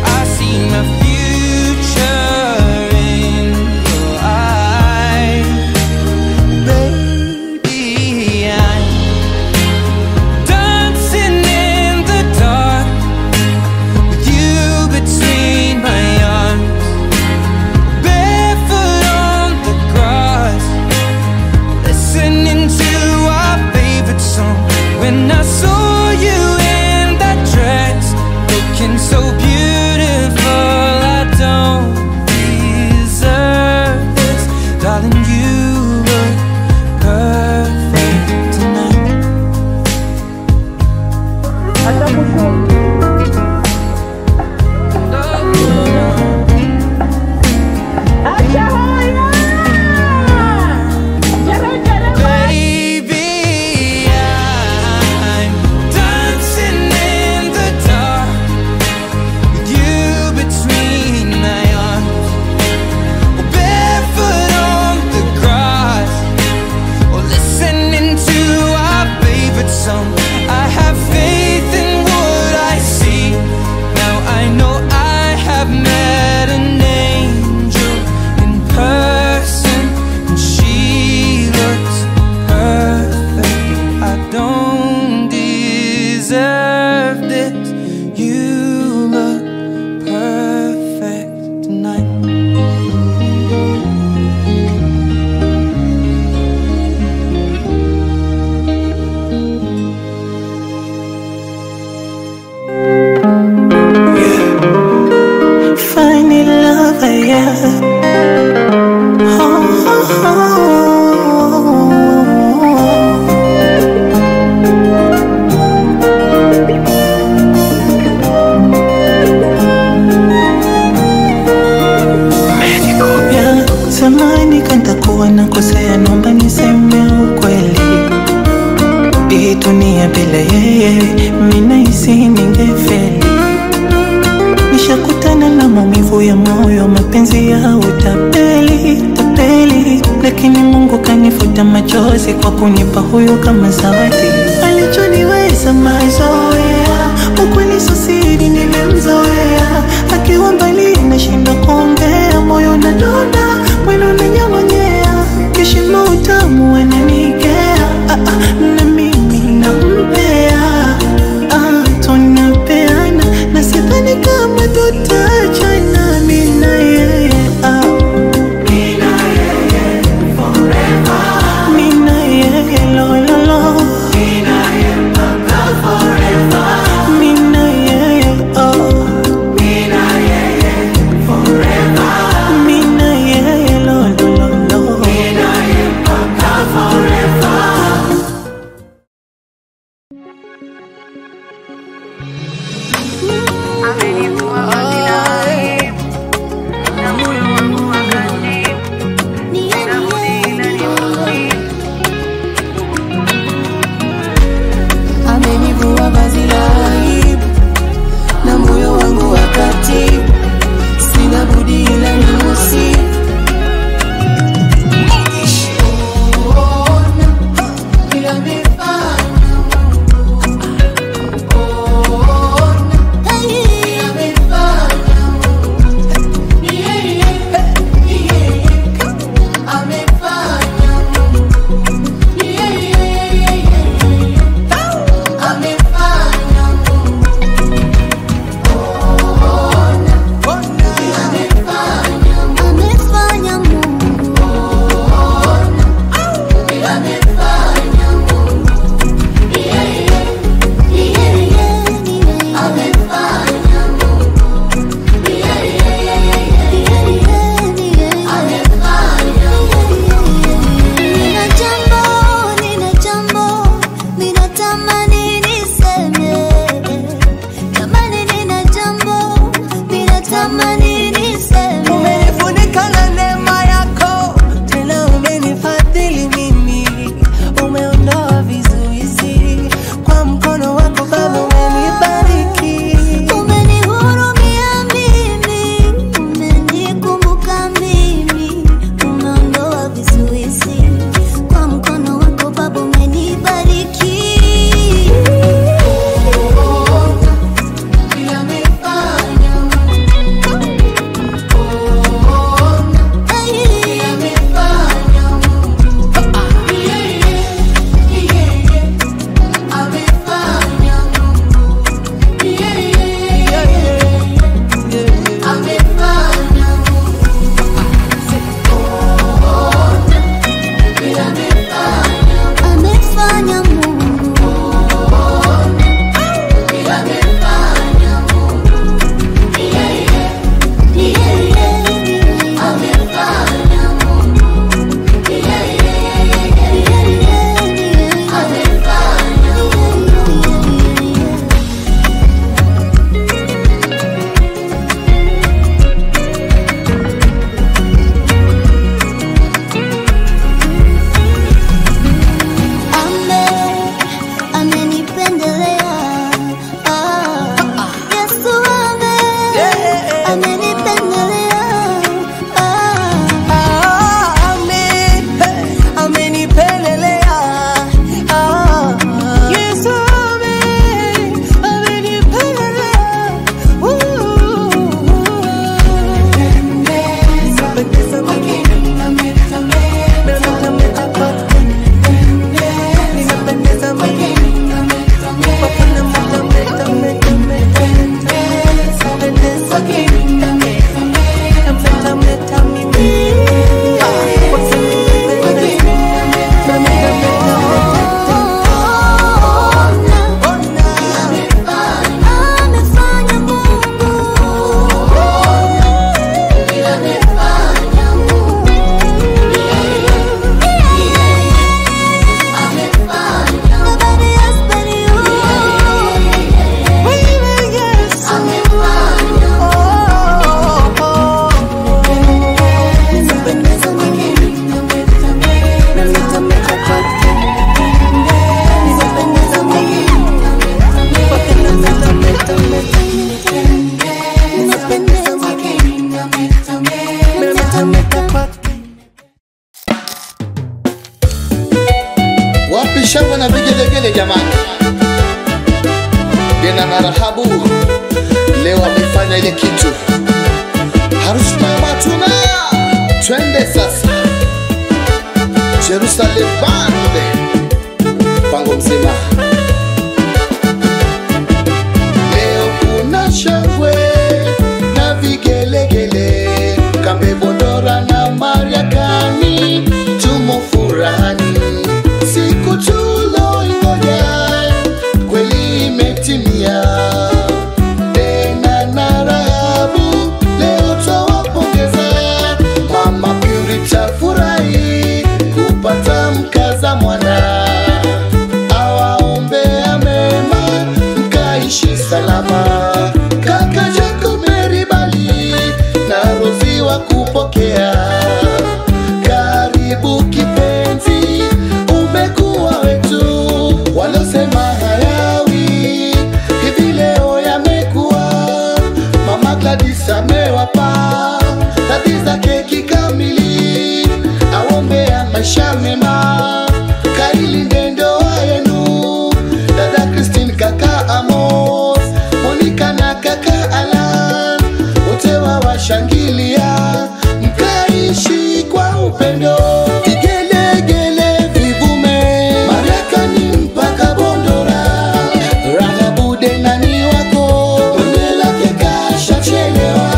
I see my future in your eyes. Baby, I'm dancing in the dark with you between my arms, barefoot on the grass, listening to our favorite song. When I saw you in that dress, looking so beautiful, I don't deserve this, darling. You look perfect tonight. Baby, I'm dancing in the dark with you between my arms, barefoot on the grass, or listening to our favorite song. I have faith in what I see. Now I know I have met an angel in person, and she looks perfect. I don't deserve this. You look perfect tonight. Finding love, yeah. Samani kantakuwa nakosea, naomba niseme ukweli. Hii dunia bila yeye, mimi nahisi ningefeli. Nishakutana na maumivu ya moyo, mapenzi ya utapeli, tapeli, lakini Mungu kanifuta machozi kwa kunipa huyu kama zawadi. Alichoniweza mazoea, ukweli sio siri, nimemzoea. Akiwa mbali nashinda kuongea, moyo unadonda, mwili unanyong'onyea, heshima utamu ananikea, na mimi nampea, tunapeana, na sidhani kama tutachana mimi na yeye, mimi na yeye forever, mimi na yeye lo lo lo, mimi na yeye mpaka forever, mimi na yeye oh. Wapi shangwe na vigelegele jamani. Gena na Rahabu leo amefanya ile kitu. Harusi mama tuna. Twende sasa. Jerusalem Band. Pango mzima. Leo kuna shangwe na vigelegele. Kambe Bondora na Mariakani tumo furani. Siku tuloingoja kweli imetimia. Tena na Rahabu leo twawapongeza. Mama Purity furahi kupata mkaza mwana. Awaombea mema mkaishi salama. Kaka Jacob Meribali na Rozi wa kupokea. Karibu kipenzi, umekuwa wetu. Walosema hayawi hivi leo yamekuwa. Mama Gladys amewapa radhi zake kikamili. Aombea maisha mema, kailinde ndoa yenu. Dada Christine, kaka Amos, Monica na kaka Alan, wote wawashangilia mkaishi kwa upendo. Vigelegele vivume, Mariakani mpaka Bondora. Rahabu nani wako, bonge lake kashachelewa.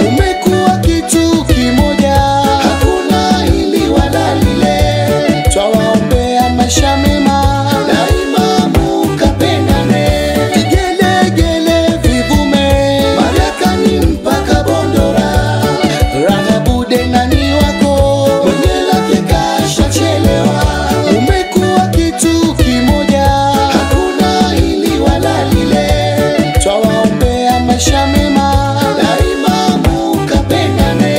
Umekuwa kitu kimoja, hakuna hili wala lile. Twawaombea maisha mema, daima mukapendane. Vigelegele vivume, Mariakani mpaka Bondora. Rahabu nani wako, bonge lake kashachelewa. Umekuwa kitu kimoja, hakuna hili wala lile. Twawaombea maisha mema, daima mukapendane.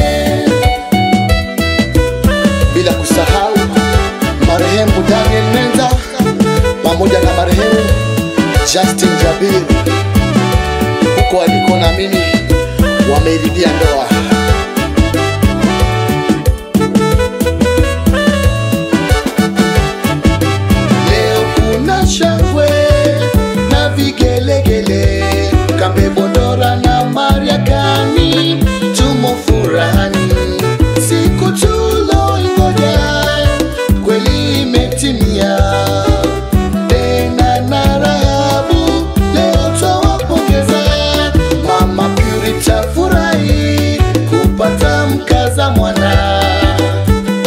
Bila kusahau marehemu Daniel Menza pamoja na marehemu Justin Jabir, huko aliko na mimi wameirudia ndoa. Leo kuna shangwe na vigelegele. Kambe Bondora na Mariakani tumo furani. Siku tuloingoja kweli imetimia. Tena na Rahabu leo twawapongeza. Mama Purity furahi kupata mkaza mwana.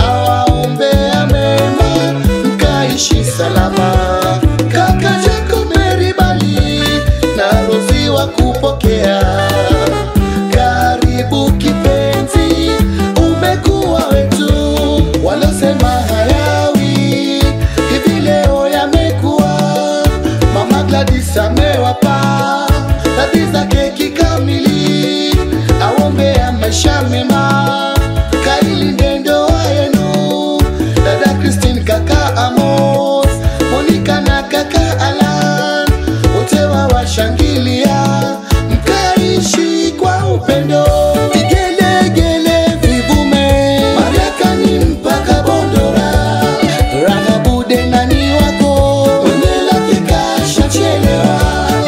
Awaombea mema mkaishi salama. Kaka Jacob Meribali na Rozi wa kupokea. Karibu kipenzi, umekuwa wetu. Walosema hayawi hivi leo yamekuwa. Mama Gladys amewapa radhi zake kikamili. Aombea maisha mema, kailinde ndoa yenu. Dada Christine, kaka Amos, Monica na kaka Alan, wote wawashangilia mkaishi kwa upendo. Vigelegele vivume, Mariakani mpaka Bondora. Rahabu nani wako, bonge lake kashachelewa.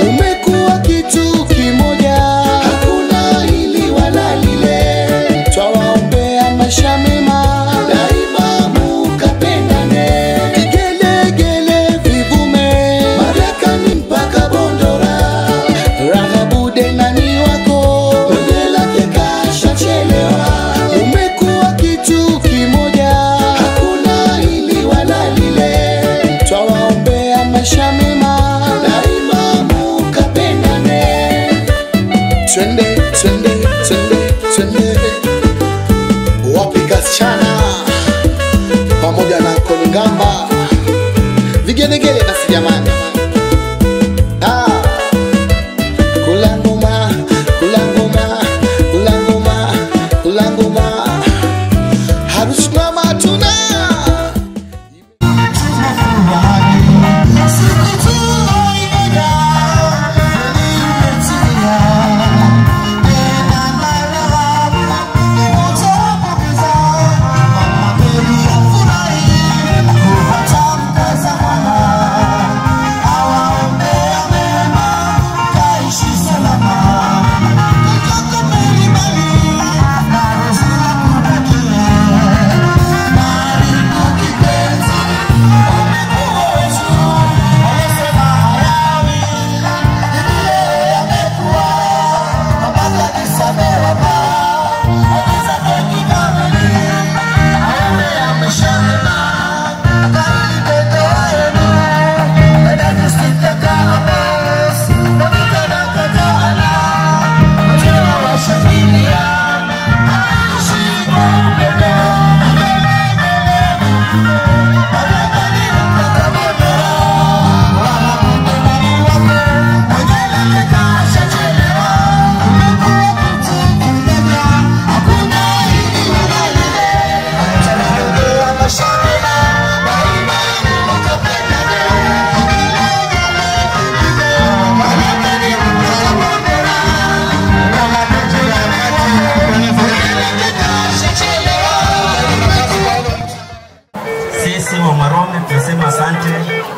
Umekuwa kitu kimoja, hakuna hili wala lile. Twawaombea maisha mema, daima mukapendane. Vigelegele vivume, Mariakani mpaka Bondora. Rahabu nani wako, bonge lake kashachelewa. Umekuwa kitu kimoja, hakuna hili wala lile. Twawaombea maisha mema, daima mukapendane. Twende, twende, twende, twende. Wapiga sichana pamoja na Kolingamba. Vigelegele basi jamani. Kula ngoma, kula ngoma, kula ngoma, kula ngoma. Harusi mama tuna. Kupata mkaza mwana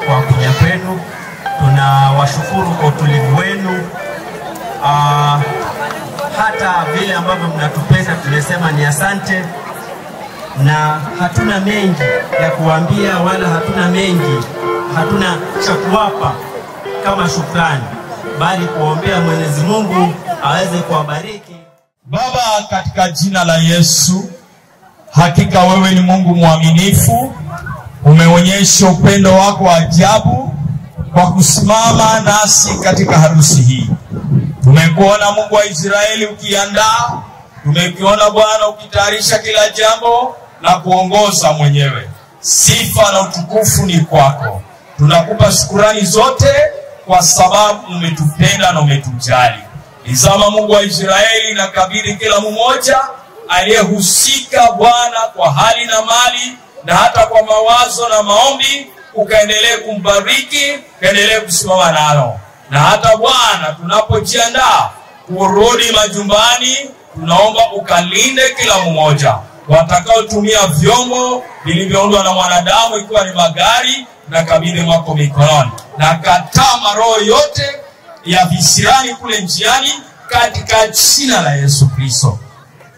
kwa kuja kwenu. Tunawashukuru kwa utulivu wenu. Hata vile ambavyo mnatupenda tunasema ni asante, na hatuna mengi ya kuambia wala hatuna cha kuwapa kama shukrani, bali kuombea Mwenyezi Mungu aweze kuwabariki. Baba, katika jina la Yesu, hakika wewe ni Mungu mwaminifu. Umeonyesha upendo wako wa ajabu kwa kusimama nasi katika harusi hii. Tumekuona Mungu wa Israeli ukiandaa, tumekuona Bwana ukitayarisha kila jambo na kuongoza mwenyewe. Sifa na utukufu ni kwako. Tunakupa shukrani zote kwa sababu umetupenda na umetujali. Tazama Mungu wa Israeli, na kabidhi kila mmoja aliyehusika Bwana kwa hali na mali na hata kwa mawazo na maombi, ukaendelee kumbariki, ukaendelee kusimama nalo. Na hata Bwana tunapojiandaa kurudi majumbani, tunaomba ukalinde kila mmoja watakaotumia vyombo vilivyoundwa na mwanadamu, ikiwa ni magari, na kabidhi mwako mikononi. Na kataa maroho yote ya visirani kule njiani katika jina la Yesu Kristo.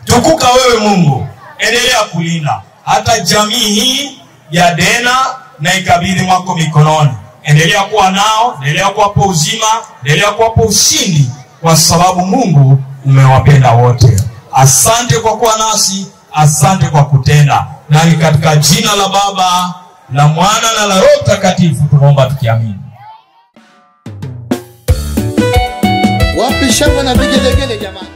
Tukuka wewe Mungu, endelea kulinda hata jamii hii ya Dena, na ikabidhi mwako mikononi. Endelea kuwa nao, endelea kuwapa uzima, endelea kuwapa ushindi, kwa sababu Mungu umewapenda wote. Asante kwa kuwa nasi, asante kwa kutenda. Na ni katika jina la Baba, la Mwana na la Roho Mtakatifu tunaomba tukiamini. Wapi shangwe na vigelegele jamani?